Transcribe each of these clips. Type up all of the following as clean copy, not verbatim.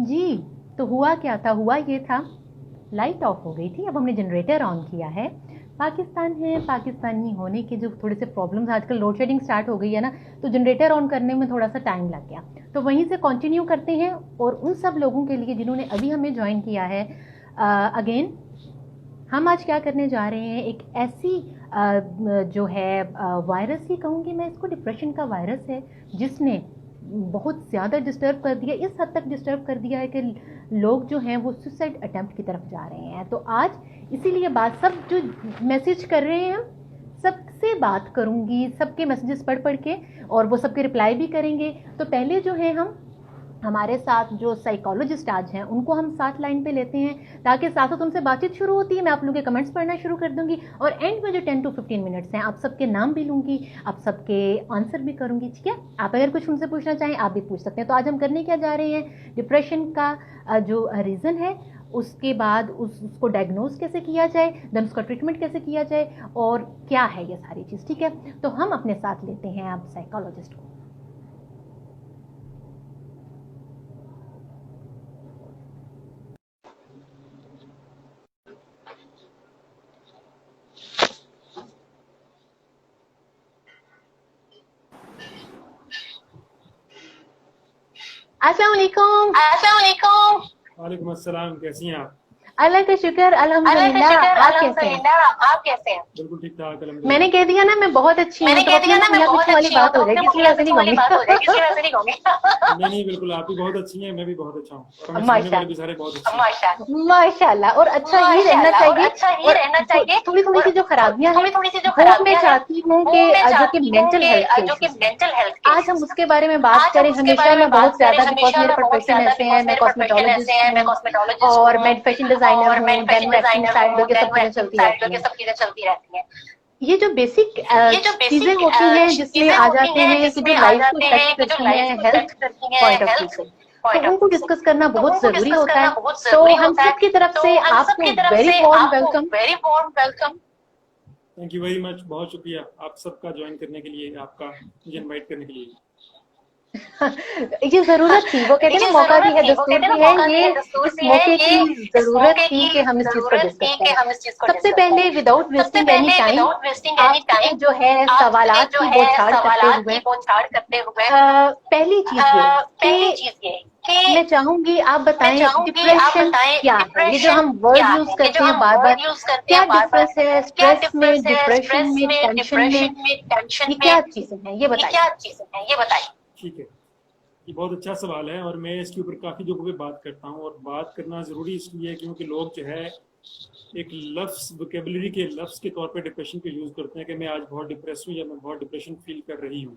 जी, तो हुआ क्या था, हुआ ये था, लाइट ऑफ हो गई थी, अब हमने जनरेटर ऑन किया है। पाकिस्तान है, पाकिस्तानी होने के जो थोड़े से प्रॉब्लम्स, आजकल लोड शेडिंग स्टार्ट हो गई है ना, तो जनरेटर ऑन करने में थोड़ा सा टाइम लग गया। तो वहीं से कंटिन्यू करते हैं, और उन सब लोगों के लिए जिन्होंने अभी हमें ज्वाइन किया है, अगेन हम आज क्या करने जा रहे हैं, एक ऐसी जो है वायरस ही कहूँगी मैं इसको, डिप्रेशन का वायरस है, जिसने बहुत ज़्यादा डिस्टर्ब कर दिया, इस हद तक डिस्टर्ब कर दिया है कि लोग जो हैं वो सुसाइड अटेम्प्ट की तरफ जा रहे हैं। तो आज इसीलिए बात, सब जो मैसेज कर रहे हैं, सबसे बात करूंगी, सबके मैसेजेस पढ़ पढ़ के, और वो सबके रिप्लाई भी करेंगे। तो पहले जो है हम हमारे साथ जो साइकोलॉजिस्ट आज हैं उनको हम साथ लाइन पे लेते हैं, ताकि साथ साथ उनसे बातचीत शुरू होती है, मैं आप लोगों के कमेंट्स पढ़ना शुरू कर दूंगी, और एंड में जो 10 to 15 मिनट्स हैं आप सबके नाम भी लूंगी, आप सबके आंसर भी करूंगी, ठीक है। आप अगर कुछ उनसे पूछना चाहें आप भी पूछ सकते हैं। तो आज हम करने क्या जा रहे हैं, डिप्रेशन का जो रीज़न है, उसके बाद उसको डायग्नोज कैसे किया जाए, देन उसका ट्रीटमेंट कैसे किया जाए, और क्या है ये सारी चीज़, ठीक है। तो हम अपने साथ लेते हैं आप साइकोलॉजिस्ट को। अस्सलाम वालेकुम। वालेकुम अस्सलाम। कैसी हैं आप? अल्लाह का शुक्र, अल्हम्दुलिल्लाह। आप कैसे हैं? आप कैसे हैं? बिल्कुल ठीक ठाक अल्हम्दुलिल्लाह। मैंने कह दिया ना मैं बहुत अच्छी हूँ, तो अपने मुँह मियाँ पीछे वाली बात हो जाएगी, इसलिए वैसे नहीं कहूंगी। नहीं नहीं, बिल्कुल आप भी बहुत अच्छी हैं, मैं भी बहुत अच्छा हूँ, और हमें सामने वाले भी सारे बहुत अच्छे हैं। माशाल्लाह। और अच्छा ये रहना चाहिए। और थोड़ी थोड़ी सी जो खराबियां हैं वो मैं चाहती हूँ कि जो कि मेंटल हेल्थ के इश्यूज हैं, आज हम उसके बारे में बात करें। हमेशा मैं बहुत ज्यादा, बिकॉज मेरे प्रोफेशन ऐसे हैं, मैं कॉस्मेटोलॉजिस्ट हूँ और मैं फैशन डिजाइनर हूँ, देन मैं एक्टिंग साइड, ये सब चीजें चलती रहती हैं। ये जो बेसिक चीजें होती हैं जिसमें आ जाते हैं कि जो लाइफ को टच करती हैं हेल्थ पॉइंट ऑफ व्यू से, तो उनको डिस्कस करना बहुत जरूरी होता है। तो हम सब की तरफ से आपको very warm welcome. Thank you very much, बहुत शुक्रिया आप सबका ज्वाइन करने के लिए, आपका मुझे इनवाइट करने के लिए। ये जरूरत थी, वो कहते हैं ना मौका भी है दस्तूर भी है, ये इस मौके की जरूरत थी कि हम इस चीज को डिस्कस करें। सबसे पहले विदाउट वेस्टिंग एनी टाइम, आपके जो है सवालात की बौछार करते हुए, पहली चीज ये कि मैं चाहूंगी आप बताएं डिप्रेशन क्या है। ये जो हम वर्ड यूज करते हैं बार बार, क्या डिफरेंस है स्ट्रेस में, डिप्रेशन में, टेंशन में, ये क्या चीजें हैं, ये बताइए। ठीक है, ये बहुत अच्छा सवाल है, और मैं इसके ऊपर काफ़ी जगहों पे बात करता हूँ, और बात करना ज़रूरी इसलिए क्योंकि लोग जो है एक लफ्ज़, वोकेबलरी के लफ्ज़ के तौर पे डिप्रेशन को यूज़ करते हैं कि मैं आज बहुत डिप्रेस हूँ या मैं बहुत डिप्रेशन फील कर रही हूँ,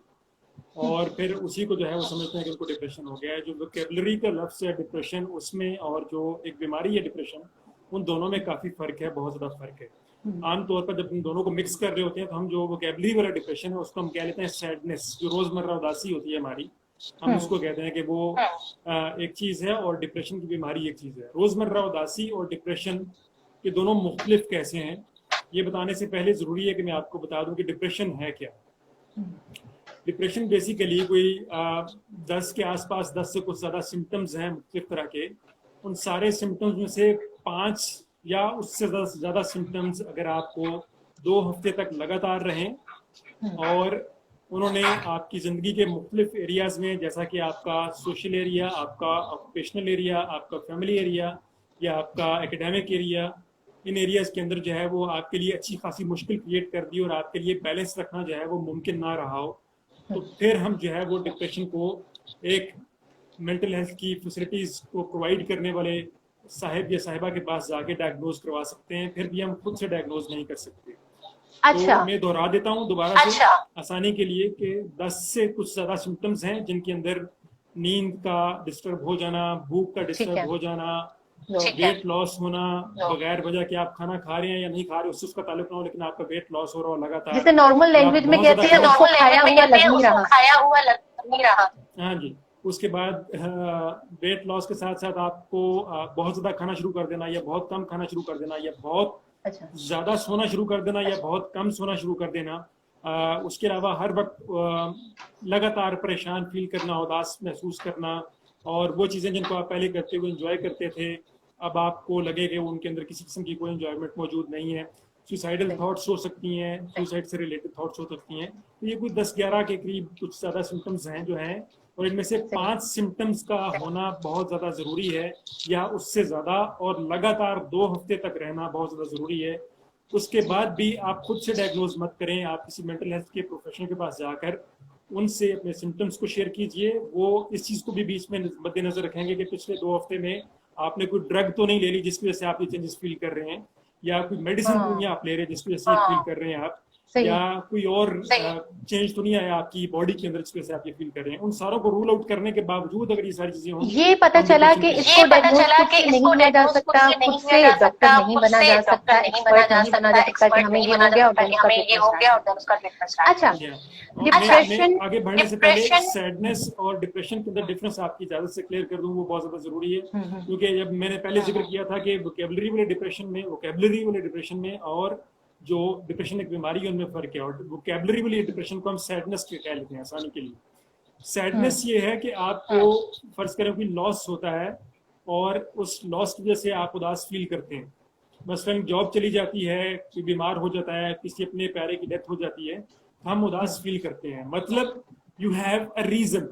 और फिर उसी को जो है वो समझते हैं कि उनको डिप्रेशन हो गया है। जो वोकेबलरी का लफ्ज़ है डिप्रेशन, उसमें और जो एक बीमारी है डिप्रेशन, उन दोनों में काफ़ी फ़र्क है, बहुत ज़्यादा फ़र्क है। आमतौर पर जब इन दोनों को मिक्स कर रहे होते हैं तो हम जो वोकेबलरी वाला डिप्रेशन है उसको हम कह लेते हैं सैडनेस, जो रोज़मर्रा उदासी होती है हमारी, हम उसको कहते हैं कि वो एक चीज़ है, और डिप्रेशन की बीमारी एक चीज़ है। रोज़मर्रा उदासी और डिप्रेशन के दोनों मुख्तलिफ कैसे हैं, ये बताने से पहले ज़रूरी है कि मैं आपको बता दूं कि डिप्रेशन है क्या। डिप्रेशन बेसिकली कोई 10 के आसपास, 10 से कुछ ज़्यादा सिम्टम्स हैं मुख्तलिफ तरह के। उन सारे सिम्टम्स में से 5 या उससे ज़्यादा सिम्टम्स अगर आपको 2 हफ्ते तक लगातार रहें, और उन्होंने आपकी ज़िंदगी के मुख्तलिफ एरियाज़ में, जैसा कि आपका सोशल एरिया, आपका ऑक्यूपेशनल एरिया, आपका फैमिली एरिया, या आपका एकेडमिक एरिया, इन एरियाज़ के अंदर जो है वो आपके लिए अच्छी खासी मुश्किल क्रिएट कर दी, और आपके लिए बैलेंस रखना जो है वो मुमकिन ना रहा हो, तो फिर हम जो है वो डिप्रेशन को एक मेंटल हेल्थ की फैसिलिटीज़ को प्रोवाइड करने वाले साहिब या साहिबा के पास जाके डायग्नोज करवा सकते हैं। फिर भी हम खुद से डायग्नोज नहीं कर सकते। अच्छा। तो मैं दोहरा देता हूँ दोबारा से आसानी के लिए कि 10 से कुछ ज़्यादा सिम्टम्स हैं जिनके अंदर नींद का डिस्टर्ब हो जाना, भूख का डिस्टर्ब हो जाना, वेट लॉस होना, बगैर वजह के आप खाना खा रहे हैं या नहीं खा रहे उससे उसका ताल्लुक ना हो, लेकिन आपका वेट लॉस हो रहा हो लगातार, जिसे नॉर्मल लैंग्वेज में कहते हैं उसको खाया हुआ लग नहीं रहा। हाँ जी। उसके बाद वेट लॉस के साथ साथ आपको बहुत ज़्यादा खाना शुरू कर देना, या बहुत कम खाना शुरू कर देना, या बहुत ज़्यादा सोना शुरू कर देना, या बहुत कम सोना शुरू कर देना। उसके अलावा हर वक्त लगातार परेशान फील करना, उदास महसूस करना, और वो चीज़ें जिनको आप पहले करते हुए इंजॉय करते थे, अब आपको लगे कि उनके अंदर किसी किस्म की कोई इंजॉयमेंट मौजूद नहीं है। सुसाइडल थॉट्स हो सकती हैं, सुसाइड से रिलेटेड थॉट्स हो सकती हैं। तो ये कोई 10-11 के करीब कुछ ज़्यादा सिम्टम्स हैं जो हैं, और इनमें से 5 सिम्टम्स का होना बहुत ज़्यादा ज़रूरी है या उससे ज़्यादा, और लगातार 2 हफ्ते तक रहना बहुत ज़्यादा ज़रूरी है। उसके बाद भी आप खुद से डायग्नोज मत करें, आप किसी मेंटल हेल्थ के प्रोफेशनल के पास जाकर उनसे अपने सिम्टम्स को शेयर कीजिए। वो इस चीज़ को भी बीच में मद्देनजर रखेंगे कि पिछले 2 हफ्ते में आपने कोई ड्रग तो नहीं ले ली जिसकी वजह से आप ये चेंजेस फील कर रहे हैं, या कोई मेडिसिन तो नहीं आप ले रहे जिसकी वजह से फील कर रहे हैं आप, या कोई और चेंज तो नहीं आया आपकी बॉडी के अंदर जिसकी वजह से आप ये फील कर रहे हैं। उन सारों को रूल आउट करने के बावजूद अगर ये सारी चीजें होंगी, ये पता चला कि इसको डायग्नोज नहीं किया जा सकता, खुद से डॉक्टर नहीं बना जा सकता, एक्सपर्ट नहीं बना जा सकता कि हमें ये हो गया और उसका ट्रीटमेंट। अच्छा, डिप्रेशन, आगे बढ़ने से पहले सैडनेस और डिप्रेशन के अंदर डिफरेंस आपकी इजाजत से क्लियर कर दूं, वो बहुत ज्यादा जरूरी है। क्योंकि जब मैंने पहले जिक्र किया था कि वोकैबुलरी वाले डिप्रेशन में और जो डिप्रेशन एक बीमारी है उनमें फर्क है। और वोकैबुलरी वाली डिप्रेशन को हम सैडनेस कह लेते हैं आसानी के लिए। सैडनेस ये है कि आपको फर्ज करें कोई लॉस होता है और उस लॉस की वजह से आप उदास फील करते हैं। मसलन जॉब चली जाती है, कोई बीमार हो जाता है, किसी अपने प्यारे की डेथ हो जाती है, हम उदास फील करते हैं। मतलब यू हैव अ रीजन,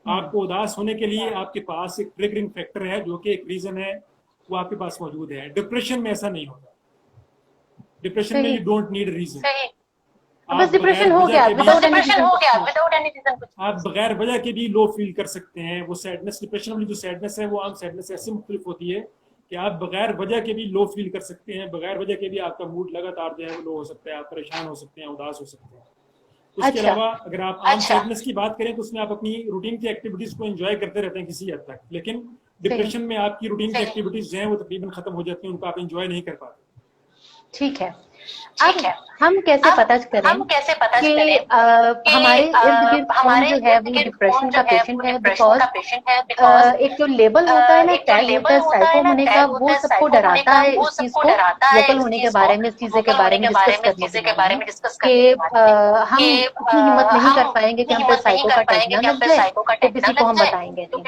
आपको उदास होने के लिए आपके पास एक ट्रिगरिंग फैक्टर है जो कि एक रीजन है, वो आपके पास मौजूद है। डिप्रेशन में ऐसा नहीं होता। डिप्रेशन में यू डोंट नीड रीजन, बस डिप्रेशन हो गया विदाउट एनी रीजन। आप बगैर वजह के भी लो फील कर सकते हैं। वो सैडनेस, डिप्रेशन वाली जो सैडनेस है वो आम सैडनेस से ऐसे मुख्तलिफ होती है कि आप बगैर वजह के भी लो फील कर सकते हैं, बगैर वजह के भी आपका मूड लगातार जो है वो लो हो सकता है, आप परेशान हो सकते हैं, उदास हो सकते हैं। उसके अलावा अगर आप आम सैडनेस की बात करें तो उसमें आप अपनी रूटीन की एक्टिविटीज को एंजॉय करते रहते हैं किसी हद तक, लेकिन डिप्रेशन में आपकी रूटीन की एक्टिविटीज जो है वो तकरीबन खत्म हो जाती हैं, उनको आप एंजॉय नहीं कर पाते। ठीक है, अब हम कैसे पता करें कि हमारे इर्द गिर्द कौन जो है वो डिप्रेशन का पेशेंट है? बिकॉज एक जो लेबल होता है ना, टैग होता है साइको होने का, वो सबको डराता है इस चीज को वोकल होने के बारे में, इस चीजें के बारे में डिस्कस करने के हम इतनी हिम्मत नहीं कर पाएंगे कि हम पे साइको का टैग ना लग जाए तो किसी को हम बताएंगे। तो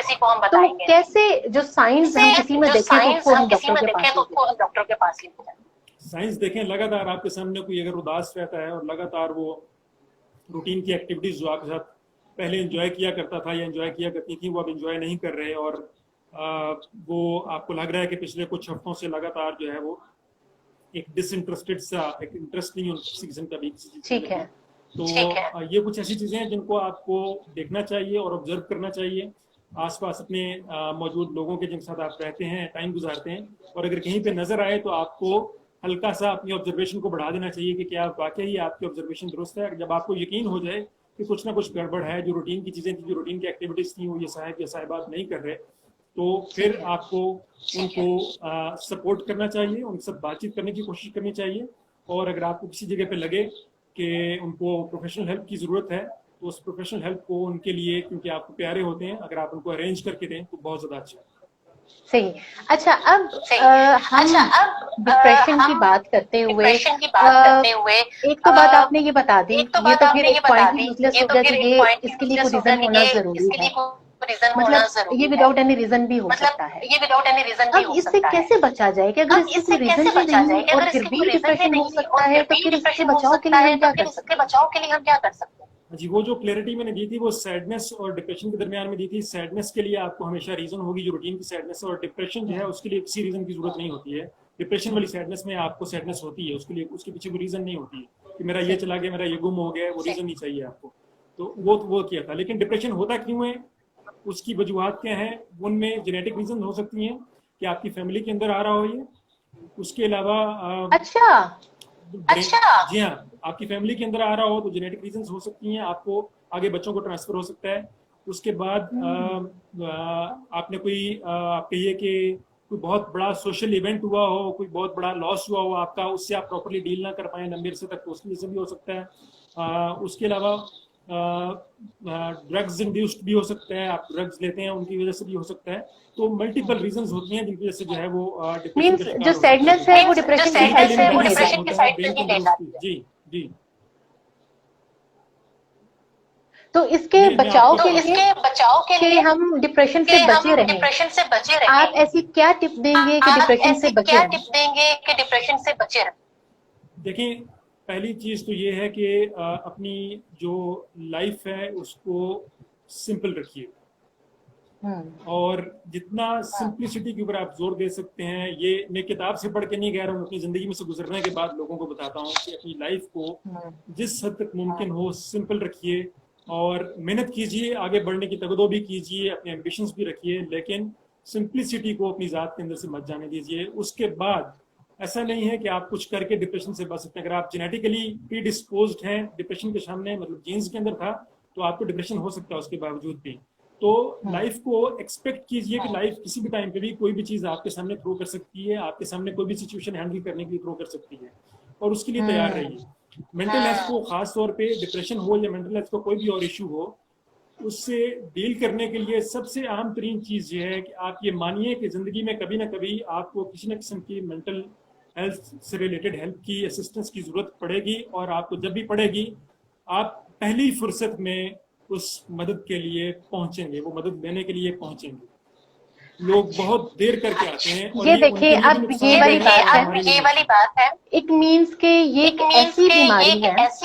कैसे जो साइंस हम किसी में देखें तो उसको हम डॉक्टर के पास ले जाएं? साइंस देखें, लगातार आपके सामने कोई अगर उदास रहता है और लगातार वो रूटीन की एक्टिविटीज जो आपके साथ पहले एंजॉय किया करता था या एंजॉय किया करती थी वो अब एंजॉय नहीं कर रहे, और वो आपको लग रहा है कि पिछले कुछ हफ्तों से लगातार जो है वो एक डिसइंटरेस्टेड सा, एक इंटरेस्ट नहीं किसी किस्म का भी किसी चीज। ठीक है, तो ये कुछ ऐसी चीजें हैं जिनको आपको देखना चाहिए और ऑब्जर्व करना चाहिए आसपास अपने मौजूद लोगों के जिनके साथ आप रहते हैं, टाइम गुजारते हैं। और अगर कहीं पे नजर आए तो आपको हल्का सा अपनी ऑब्जर्वेशन को बढ़ा देना चाहिए कि क्या वाकई आपकी ऑब्जर्वेशन दुरुस्त है। जब आपको यकीन हो जाए कि कुछ ना कुछ गड़बड़ है, जो रूटीन की चीजें थी, जो रूटीन की एक्टिविटीज थी, वो ये साहब या साहिबात नहीं कर रहे, तो फिर आपको उनको सपोर्ट करना चाहिए, उनसे बातचीत करने की कोशिश करनी चाहिए। और अगर आपको किसी जगह पे लगे कि उनको प्रोफेशनल हेल्प की जरूरत है तो उस प्रोफेशनल हेल्प को उनके लिए, क्योंकि आपको प्यारे होते हैं, अगर आप उनको अरेंज करके दें तो बहुत ज्यादा अच्छा है। सही। अच्छा, अब हम डिप्रेशन की बात करते हुए एक तो बात आपने ये बता दी, ये तो फिर एक पॉइंट ही यूजलेस हो गया कि ये इसके लिए कोई रीजन होना जरूरी है, मतलब ये विदाउट एनी रीजन भी हो सकता है। अब इससे कैसे बचा जाए कि अगर इससे कोई रीजन ही नहीं और फिर भी डिप्रेशन हो सकता है, तो फिर इससे बचाव के लिए हम क्या कर सकते हैं? जी, वो जो क्लैरिटी मैंने दी थी वो सैडनेस और डिप्रेशन के दरमियान में दी थी। सैडनेस के लिए आपको हमेशा रीजन होगी जो रूटीन की सैडनेस है, और डिप्रेशन जो है उसके लिए किसी रीजन की जरूरत नहीं होती है। डिप्रेशन वाली सैडनेस में आपको सैडनेस होती है, उसके लिए उसके पीछे कोई रीजन नहीं होती है कि मेरा ये चला गया, मेरा ये गुम हो गया, वो रीजन नहीं चाहिए आपको। तो वो किया था। लेकिन डिप्रेशन होता क्यों है, उसकी वजूहत क्या है? उनमें जेनेटिक रीजन हो सकती हैं कि आपकी फैमिली के अंदर आ रहा हो ये। उसके अलावा जी हाँ, आपकी फैमिली के अंदर आ रहा हो तो जेनेटिक रीजंस हो सकती हैं, आपको आगे बच्चों को ट्रांसफर हो सकता है। उसके बाद आपने कोई आप कहिए कि कोई बहुत बड़ा सोशल इवेंट हुआ हो, कोई बहुत बड़ा लॉस हुआ हो आपका, उससे आप प्रॉपर्ली डील ना कर पाए लंबे अरसे तक, तो उसकी वजह से भी हो सकता है। उसके अलावा ड्रग्स इंड्यूस्ड भी हो सकता है, आप ड्रग्स लेते हैं उनकी वजह से भी हो सकता है। तो मल्टीपल रीजंस होती हैं जिनकी वजह से जो है वो मींस जो सैडनेस है वो डिप्रेशन की साइड से नहीं जी जी। तो इसके मैं बचाव आपको के लिए हम डिप्रेशन से बचे रहें, आप ऐसी क्या टिप देंगे कि डिप्रेशन से बचे रहें? देखिए, पहली चीज तो ये है कि अपनी जो लाइफ है उसको सिंपल रखिए, और जितना सिंप्लिसिटी के ऊपर आप जोर दे सकते हैं, ये मैं किताब से पढ़ के नहीं कह रहा हूँ, अपनी जिंदगी में से गुजरने के बाद लोगों को बताता हूँ कि अपनी लाइफ को जिस हद तक मुमकिन हो सिंपल रखिए, और मेहनत कीजिए, आगे बढ़ने की तगदो भी कीजिए, अपने एम्बिशंस भी रखिए, लेकिन सिंप्लिसिटी को अपनी ज़ात के अंदर से मत जाने दीजिए। उसके बाद ऐसा नहीं है कि आप कुछ करके डिप्रेशन से बच सकते हैं। अगर आप जेनेटिकली प्रीडिस्पोज्ड हैं डिप्रेशन के सामने, मतलब जीन्स के अंदर था, तो आपको डिप्रेशन हो सकता है उसके बावजूद भी। तो लाइफ को एक्सपेक्ट कीजिए कि लाइफ किसी भी टाइम पे भी कोई भी चीज़ आपके सामने थ्रो कर सकती है, आपके सामने कोई भी सिचुएशन हैंडल करने के लिए थ्रो कर सकती है, और उसके लिए तैयार रहिए। मेंटल हेल्थ को खास तौर पे, डिप्रेशन हो या मेंटल हेल्थ का कोई भी और इशू हो, उससे डील करने के लिए सबसे आम तरीन चीज़ ये है कि आप ये मानिए कि ज़िंदगी में कभी ना कभी आपको किसी न किस्म की मेंटल हेल्थ से रिलेटेड हेल्प की, असिस्टेंस की ज़रूरत पड़ेगी, और आपको जब भी पड़ेगी आप पहली फुर्सत में उस मदद के लिए पहुंचेंगे, वो मदद लेने के लिए पहुंचेंगे। लोग बहुत देर करके आते हैं, और ये ये देखिए, उनके लिए अब भी नुकसान ये वाली बात है। इट मीन्स के ये एक ऐसी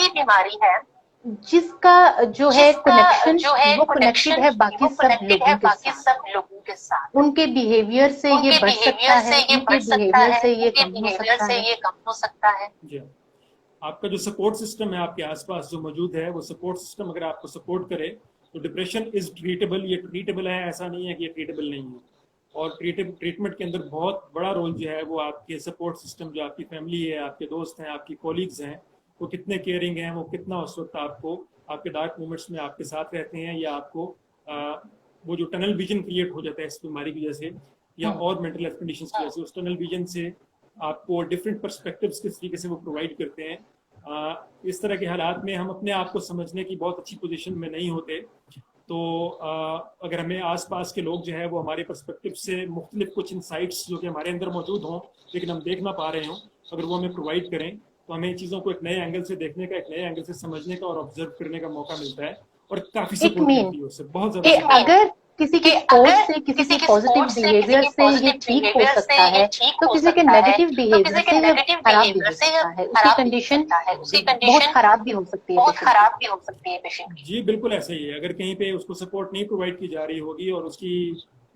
बीमारी है जिसका जो है कनेक्शन, वो कनेक्टेड है बाकी सब लोगों के साथ। उनके बिहेवियर से ये बढ़ सकता है, उनके बिहेवियर से ये कम हो सकता है। जी हाँ। आपका जो सपोर्ट सिस्टम है आपके आसपास जो मौजूद है, वो सपोर्ट सिस्टम अगर आपको सपोर्ट करे तो डिप्रेशन इज ट्रीटेबल। ये ट्रीटेबल है, ऐसा नहीं है कि ये ट्रीटेबल नहीं है। और ट्रीटमेंट के अंदर बहुत बड़ा रोल जो है वो आपके सपोर्ट सिस्टम, जो आपकी फैमिली है, आपके दोस्त हैं, आपकी कॉलीग्स हैं, वो कितने केयरिंग हैं, वो कितना उस वक्त आपको आपके डार्क मोमेंट्स में आपके साथ रहते हैं, या आपको वो जो टनल विजन क्रिएट हो जाता है इस बीमारी की वजह से या और मेंटल हेल्थ कंडीशन की वजह से, उस टनल विजन से आपको डिफरेंट पर्सपेक्टिव्स किस तरीके से वो प्रोवाइड करते हैं। इस तरह के हालात में हम अपने आप को समझने की बहुत अच्छी पोजीशन में नहीं होते। तो अगर हमें आसपास के लोग जो है वो हमारे पर्सपेक्टिव से मुख्तलिफ कुछ इंसाइट्स जो कि हमारे अंदर मौजूद हों लेकिन हम देख ना पा रहे हों, अगर वो हमें प्रोवाइड करें, तो हमें चीज़ों को एक नए एंगल से देखने का, एक नए एंगल से समझने का और ऑब्जर्व करने का मौका मिलता है, और काफ़ी सपोर्ट मिलती है उससे, बहुत ज़्यादा। अगर किसी के स्पोर्ट से, किसी के पॉजिटिव बिहेवियर से ये ठीक हो सकता है, तो किसी के नेगेटिव बिहेवियर से ये खराब भी हो सकता है, उसकी कंडीशन बहुत खराब भी हो सकती है। जी बिल्कुल ऐसा ही है। अगर कहीं पे उसको सपोर्ट नहीं प्रोवाइड की जा रही होगी और उसकी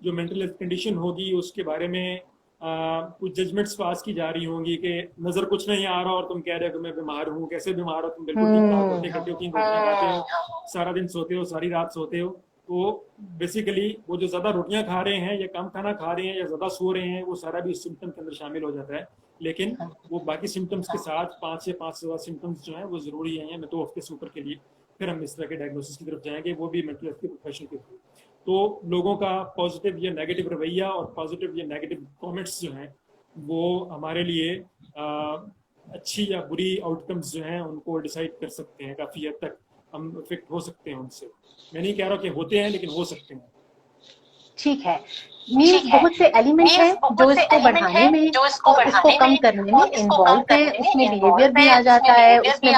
जो मेंटल हेल्थ कंडीशन होगी उसके बारे में कुछ जजमेंट्स पास की जा रही होंगी कि नजर कुछ नहीं आ रहा और तुम कह रहे हो कि मैं बीमार हूँ, कैसे बीमार हो तुम, बिल्कुल ठीक ठाक होते, करते हो, 3 रोटियां खाते हो, सारा दिन सोते हो, सारी रात सोते हो। तो बेसिकली वो जो ज्यादा रोटियां खा रहे हैं या कम खाना खा रहे हैं या ज्यादा सो रहे हैं, वो सारा भी उस सिम्टम के अंदर शामिल हो जाता है। लेकिन वो बाकी सिम्टम्स के साथ 5 से 5 से ज्यादा सिम्टम्स जो है वो जरूरी है। मैं 2 हफ्ते से ऊपर के लिए फिर हम इस तरह के डायग्नोसिस की तरफ जाएंगे, वो भी मेंटल हेल्थ के प्रोफेशन के थ्रू। तो लोगों का पॉजिटिव या नेगेटिव रवैया और पॉजिटिव या नेगेटिव कमेंट्स जो हैं वो हमारे लिए अच्छी या बुरी आउटकम्स जो हैं उनको डिसाइड कर सकते हैं। काफ़ी हद तक हम इफेक्ट हो सकते हैं उनसे। मैं नहीं कह रहा कि होते हैं, लेकिन हो सकते हैं। ठीक है, मीन्स बहुत से एलिमेंट हैं जो इसको बढ़ाने में और इसको कम करने में इन्वॉल्व है, उसमें बिहेवियर भी आ जाता है, उसमें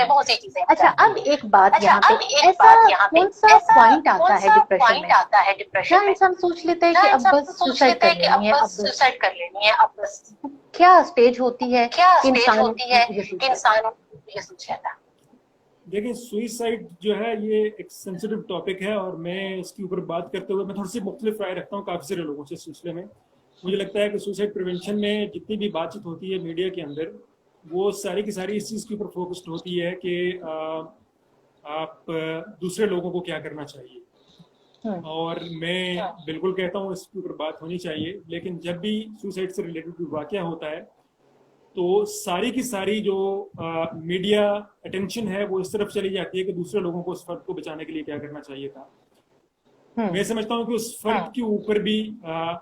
बहुत सी चीजें। अच्छा, अब एक बात यहाँ पे, ऐसा कौन सा पॉइंट आता है डिप्रेशन में, क्या इंसान सोच लेता है कि अब बस सुसाइड कर लेनी है, अब बस क्या स्टेज होती है कि इंसान ये सोच लेता है? देखिए, सुइसाइड जो है ये एक सेंसिटिव टॉपिक है, और मैं इसके ऊपर बात करते हुए मैं थोड़ी सी मुख्तलिफ राय रखता हूँ काफ़ी सारे लोगों से इस सिलसिले में। मुझे लगता है कि सुसाइड प्रिवेंशन में जितनी भी बातचीत होती है मीडिया के अंदर, वो सारी की सारी इस चीज़ के ऊपर फोकस्ड होती है कि आप दूसरे लोगों को क्या करना चाहिए। और मैं बिल्कुल कहता हूँ इसके ऊपर बात होनी चाहिए, लेकिन जब भी सुसाइड से रिलेटेड कोई वाकया होता है तो सारी की सारी जो मीडिया अटेंशन है वो इस तरफ चली जाती है कि दूसरे लोगों को उस फर्द को बचाने के लिए क्या करना चाहिए था। मैं समझता हूँ कि उस फर्द के ऊपर भी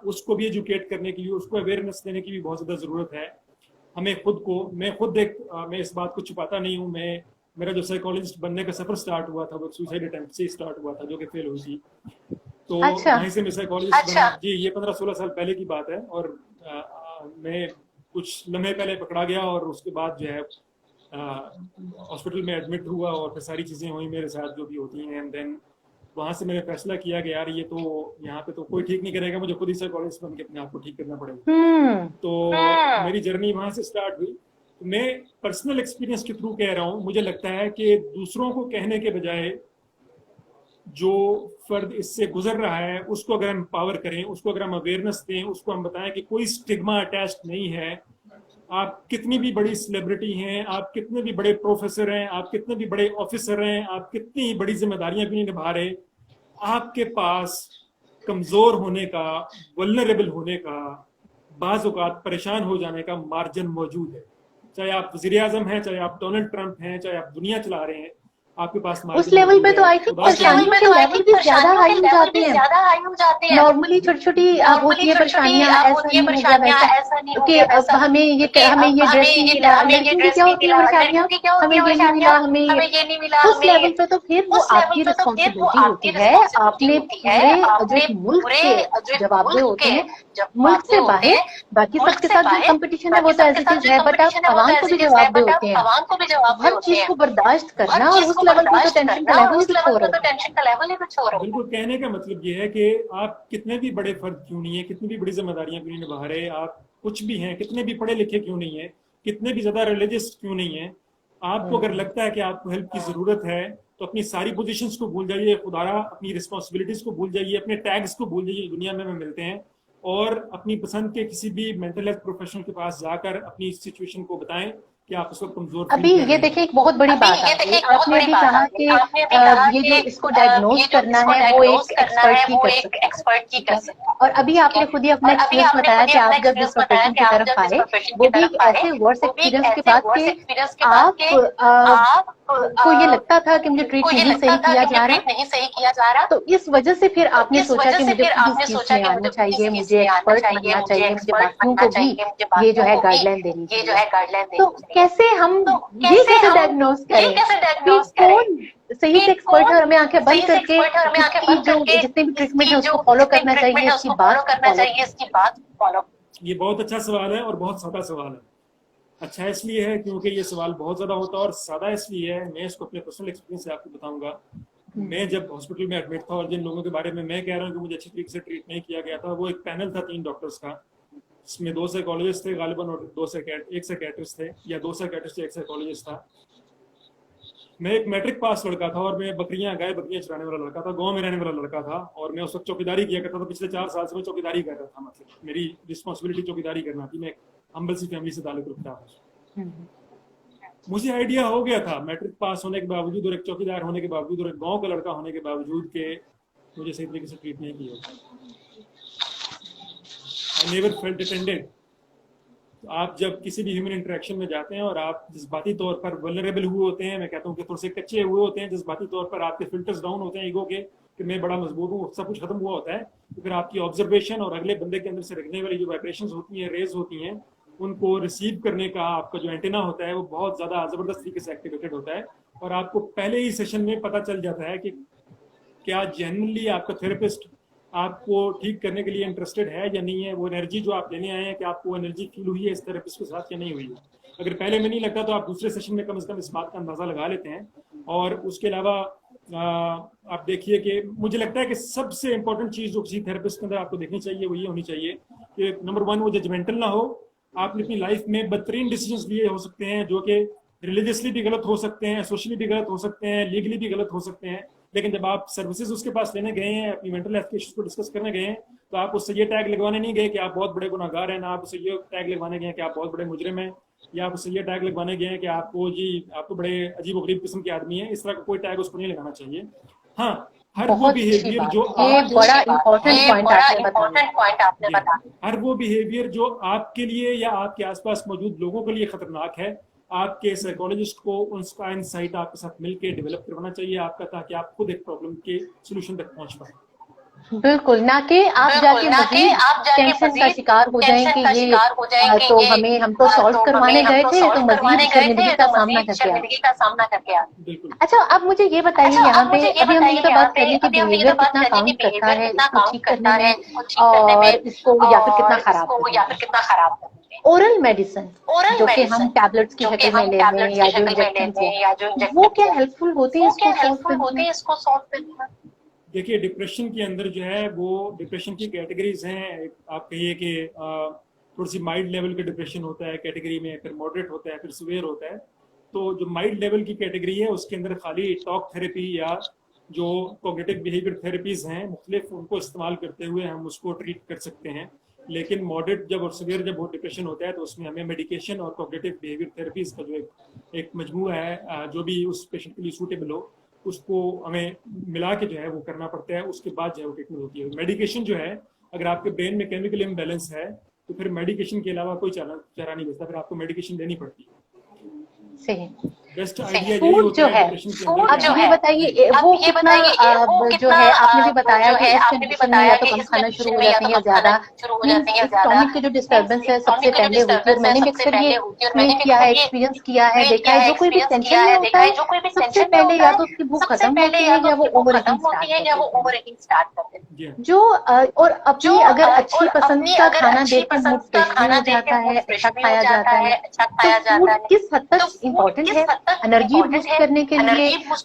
उसको भी एजुकेट करने के लिए, उसको अवेयरनेस देने की भी बहुत ज़्यादा ज़रूरत है। हमें खुद को, मैं इस बात को छुपाता नहीं हूँ, मेरा जो साइकोलॉजिस्ट बनने का सफर स्टार्ट हुआ था वो सुसाइड अटेम्प्ट से स्टार्ट हुआ था, जो कि फेल हुई थी। तो वहीं से मैं साइकोलॉजिस्ट बना। जी, ये 15-16 साल पहले की बात है, और मैं कुछ लम्हे पहले पकड़ा गया और उसके बाद जो है हॉस्पिटल में एडमिट हुआ और फिर सारी चीज़ें हुई मेरे साथ जो भी होती हैं, एंड देन वहाँ से मैंने फैसला किया कि यार ये तो यहाँ पे तो कोई ठीक नहीं करेगा, मुझे खुद ही साइकोलॉजिस्ट बन के अपने आप को ठीक करना पड़ेगा। तो मेरी जर्नी वहाँ से स्टार्ट हुई। तो मैं पर्सनल एक्सपीरियंस के थ्रू कह रहा हूँ, मुझे लगता है कि दूसरों को कहने के बजाय जो फर्द इससे गुजर रहा है उसको अगर हम पावर करें, उसको अगर हम अवेयरनेस दें, उसको हम बताएं कि कोई स्टिग्मा अटैच्ड नहीं है। आप कितनी भी बड़ी सेलिब्रिटी हैं, आप कितने भी बड़े प्रोफेसर हैं, आप कितने भी बड़े ऑफिसर हैं, आप कितनी ही बड़ी जिम्मेदारियां भी नहीं निभा रहे, आपके पास कमजोर होने का, वल्नरेबल होने का, बाज औकात परेशान हो जाने का मार्जिन मौजूद है। चाहे आप वजीर आजम हैं, चाहे आप डोनाल्ड ट्रंप हैं, चाहे आप दुनिया चला रहे हैं, आपके पास उस लेवल पे तो आई थिंक परेशानियों के लेवल भी ज्यादा हाई हो जाते हैं। नॉर्मली छोटी छोटी होती है परेशानियां, ऐसा नहीं हो गया वैसा, क्योंकि हमें ये ड्रेस नहीं मिला, लड़कियों की क्या होती है परेशानियां, हमें ये नहीं मिला, उस लेवल पे तो फिर वो आपकी रिस्पॉन्सिबिलिटी होती है। आपने पूरे जो मुल्क के जवाबदेह होते हैं, मुल्क से बाहर बाकी सबके साथ जो कंपटीशन है वो तो ऐसी चीज है, बट आप आवाम को भी जवाबदेह होते हैं। हर चीज को बर्दाश्त करना, और उस लेवल पे तो टेंशन का लेवल ही कुछ और है। बिल्कुल, कहने का मतलब ये है कि आप कितने भी बड़े फर्द क्यों नहीं है, कितनी भी बड़ी जिम्मेदारियां क्यों नहीं निभा रहे, आप कुछ भी हैं, कितने भी पढ़े लिखे क्यों नहीं है, कितने भी ज्यादा रिलीजियस क्यों नहीं है, आपको अगर लगता है कि आपको हेल्प की जरूरत है तो अपनी सारी पोजीशंस को भूल जाइए, खुदारा अपनी रिस्पॉन्सिबिलिटीज को भूल जाइए, अपने टैग्स को भूल जाइए दुनिया में मिलते हैं, और अपनी पसंद के किसी भी मेंटल हेल्थ प्रोफेशनल के पास जाकर अपनी सिचुएशन को बताएं कि आप उसको कमजोर। अभी ये देखिए एक बहुत बड़ी बात है, आपने भी कहा कि ये जो इसको डायग्नोज करना है वो एक एक्सपर्ट की कर सकता है, और अभी आपने खुद ही अपना एक्सपीरियंस बताया कि आप जब इस प्रोफेशन की तरफ आए वो भी एक ऐसे वर्स एक्सपीरियंस के बाद कि आप को ये लगता था कि मुझे ट्रीट नहीं सही किया जा रहा, तो इस वजह से फिर आपने सोचा कि मुझे इस चीज में आना चाहिए, मुझे एक्सपर्ट बनना चाहिए, मुझे बाकियों को भी ये जो है गाइडलाइन देनी चाहिए। तो कैसे हम ये कैसे डायग्नोज करें कि कौन सही से एक्सपर्ट है, और हमें आंखें बंद करके जो जितने भी ट्रीटमेंट है उसको फॉलो करना चाहिए, इसकी बात फॉलो। ये बहुत अच्छा सवाल है और बहुत सादा सवाल है। अच्छा इसलिए है क्योंकि ये सवाल बहुत ज्यादा होता है, और सादा इसलिए है, मैं इसको अपने पर्सनल एक्सपीरियंस से आपको बताऊंगा। मैं जब हॉस्पिटल में एडमिट था और जिन लोगों के बारे में मैं कह रहा हूँ कि मुझे अच्छी तरीके से ट्रीट नहीं किया गया था, वो एक पैनल था 3 डॉक्टर्स का, इसमें 2 साइकोलॉजिस्ट थे गालिबन और एक साइकियाट्रिस्ट थे, या 2 साइकियाट्रिस्ट एक साइकोलॉजिस्ट था। मैं एक मैट्रिक पास लड़का था, और मैं बकरियां चराने वाला लड़का था, गांव में रहने वाला लड़का था, और मैं उस वक्त चौकीदारी किया करता था। पिछले 4 साल से मैं चौकीदारी कर रहा था, मतलब मेरी रिस्पॉन्सिबिलिटी चौकीदारी करना थी। मैं एक हम्बल सी फैमिली से ताल्लुक रखता था। मुझे आइडिया हो गया था मैट्रिक पास होने के बावजूद और एक चौकीदार होने के बावजूद और एक गांव का लड़का होने के बावजूद के मुझे सही तरीके से ट्रीट नहीं किया। I never felt attended। आप जब किसी भी ह्यूमन इंटरेक्शन में जाते हैं और आप जज्बाती तौर पर वल्नरेबल हुए होते हैं, मैं कहता हूँ कि थोड़े से कच्चे हुए होते हैं, जज्बाती तौर पर आपके फिल्टर्स डाउन होते हैं ईगो के कि मैं बड़ा मजबूत हूँ, सब कुछ खत्म हुआ होता है, तो फिर आपकी ऑब्जर्वेशन और अगले बंदे के अंदर से रखने वाली जो वाइब्रेशंस होती हैं, रेज होती हैं, उनको रिसीव करने का आपका जो एंटेना होता है वो बहुत ज्यादा जबरदस्त तरीके से एक्टिवेटेड होता है, और आपको पहले ही सेशन में पता चल जाता है कि क्या जेन्युइनली आपका थेरेपिस्ट आपको ठीक करने के लिए इंटरेस्टेड है या नहीं है। वो एनर्जी जो आप लेने आए हैं, कि आपको एनर्जी फील हुई है इस थेरेपिस्ट के साथ या नहीं हुई है। अगर पहले में नहीं लगता तो आप दूसरे सेशन में कम से कम इस बात का अंदाजा लगा लेते हैं। और उसके अलावा आप देखिए कि मुझे लगता है कि सबसे इंपॉर्टेंट चीज जो किसी थेरेपिस्ट के अंदर आपको देखनी चाहिए वो ये होनी चाहिए कि नंबर 1 वो जजमेंटल ना हो। आपने अपनी लाइफ में बदतरीन डिसीजंस लिए हो सकते हैं, जो कि रिलीजियसली भी गलत हो सकते हैं, सोशली भी गलत हो सकते हैं, लीगली भी गलत हो सकते हैं, लेकिन जब आप सर्विसेज उसके पास लेने गए हैं, अपनी मेंटल हेल्थ के इश्यूज को डिस्कस करने गए हैं, तो आप उससे ये टैग लगवाने नहीं गए कि आप बहुत बड़े गुनाहगार हैं, ना आप उससे ये टैग लगवाने गए कि आप बहुत बड़े मुजरिम हैं, या आप उससे ये टैग लगवाने गए हैं कि आप तो बड़े अजीब गरीब किस्म के आदमी हैं। इस तरह का कोई टैग उसको नहीं लगाना चाहिए। हाँ, हर वो बिहेवियर जो बड़ा इम्पोर्टेंट पॉइंट आपने बताया, हर वो बिहेवियर जो आपके लिए या आपके आसपास मौजूद लोगों के लिए खतरनाक है, आपके साइकोलॉजिस्ट को उसका इनसाइट आपके साथ मिलकर डेवलप करवाना चाहिए आपका, ताकि आप खुद एक प्रॉब्लम के सोल्यूशन तक पहुंच पाए। बिल्कुल, ना कि आप जाके टेंशन का शिकार हो जाएं कि ये तो हम तो सॉल्व करवाने गए थे तो मजीद शर्मिंदगी का सामना करके आ। अच्छा, अब मुझे ये बताइए, यहाँ पे अभी हम ये तो बात कर रहे हैं कि बिहेवियर कितना काउंट करता है इसको ठीक करना है, और इसको या फिर कितना खराब। ओरल मेडिसिन जो कि हम टैबलेट्स की शक्ल में ले लें या जो इंजेक्शन है, वो क्या हेल्पफुल होती है इसको सॉल्व करने में? देखिए, डिप्रेशन के अंदर जो है वो डिप्रेशन की कैटेगरीज हैं। आप कहिए कि थोड़ी सी माइल्ड लेवल का डिप्रेशन होता है कैटेगरी में, फिर मॉडरेट होता है, फिर सीवियर होता है। तो जो माइल्ड लेवल की कैटेगरी है उसके अंदर खाली टॉक थेरेपी या जो कॉग्निटिव बिहेवियर थेरेपीज हैं मुख्तलिफ, उनको इस्तेमाल करते हुए हम उसको ट्रीट कर सकते हैं। लेकिन मॉडरेट जब और सीवियर जब वो डिप्रेशन होता है तो उसमें हमें मेडिकेशन और कॉग्निटिव बिहेवियर थेरेपीज का जो एक मजमूआ है जो भी उस पेशेंट के लिए सूटेबल हो, उसको हमें मिला के जो है वो करना पड़ता है। उसके बाद जो है वो ट्रीटमेंट होती है। मेडिकेशन जो है, अगर आपके ब्रेन में केमिकल इम्बैलेंस है तो फिर मेडिकेशन के अलावा कोई चारा नहीं बचता, फिर आपको मेडिकेशन लेनी पड़ती है। सही। बेस्ट आइडिया यही फूड होता जो है है, डिप्रेशन के अंदर। अब ये बताइए वो कितना जो है, आपने भी बताया कि इस कंडीशन में या तो कम खाना शुरू हो जाते हैं या ज्यादा, मीन्स स्टोमक की जो डिस्टर्बेंस है सबसे पहले होती है। और मैंने भी अक्सर ये फेस किया है, एक्सपीरियंस किया है, देखा है, जो कोई भी टेंशन में होता है सबसे पहले या तो उसकी भूख खत्म होती है या वो ओवर ईटिंग स्टार्ट कर देते हैं। जो और अपनी अगर अच्छी पसंद का खाना देख के मूड फ्रेश भी हो जाता है, अच्छा खाया जाता है, तो फूड किस हद तक इम्पोर्टेंट है एनर्जी बूस्ट करने के लिए, उस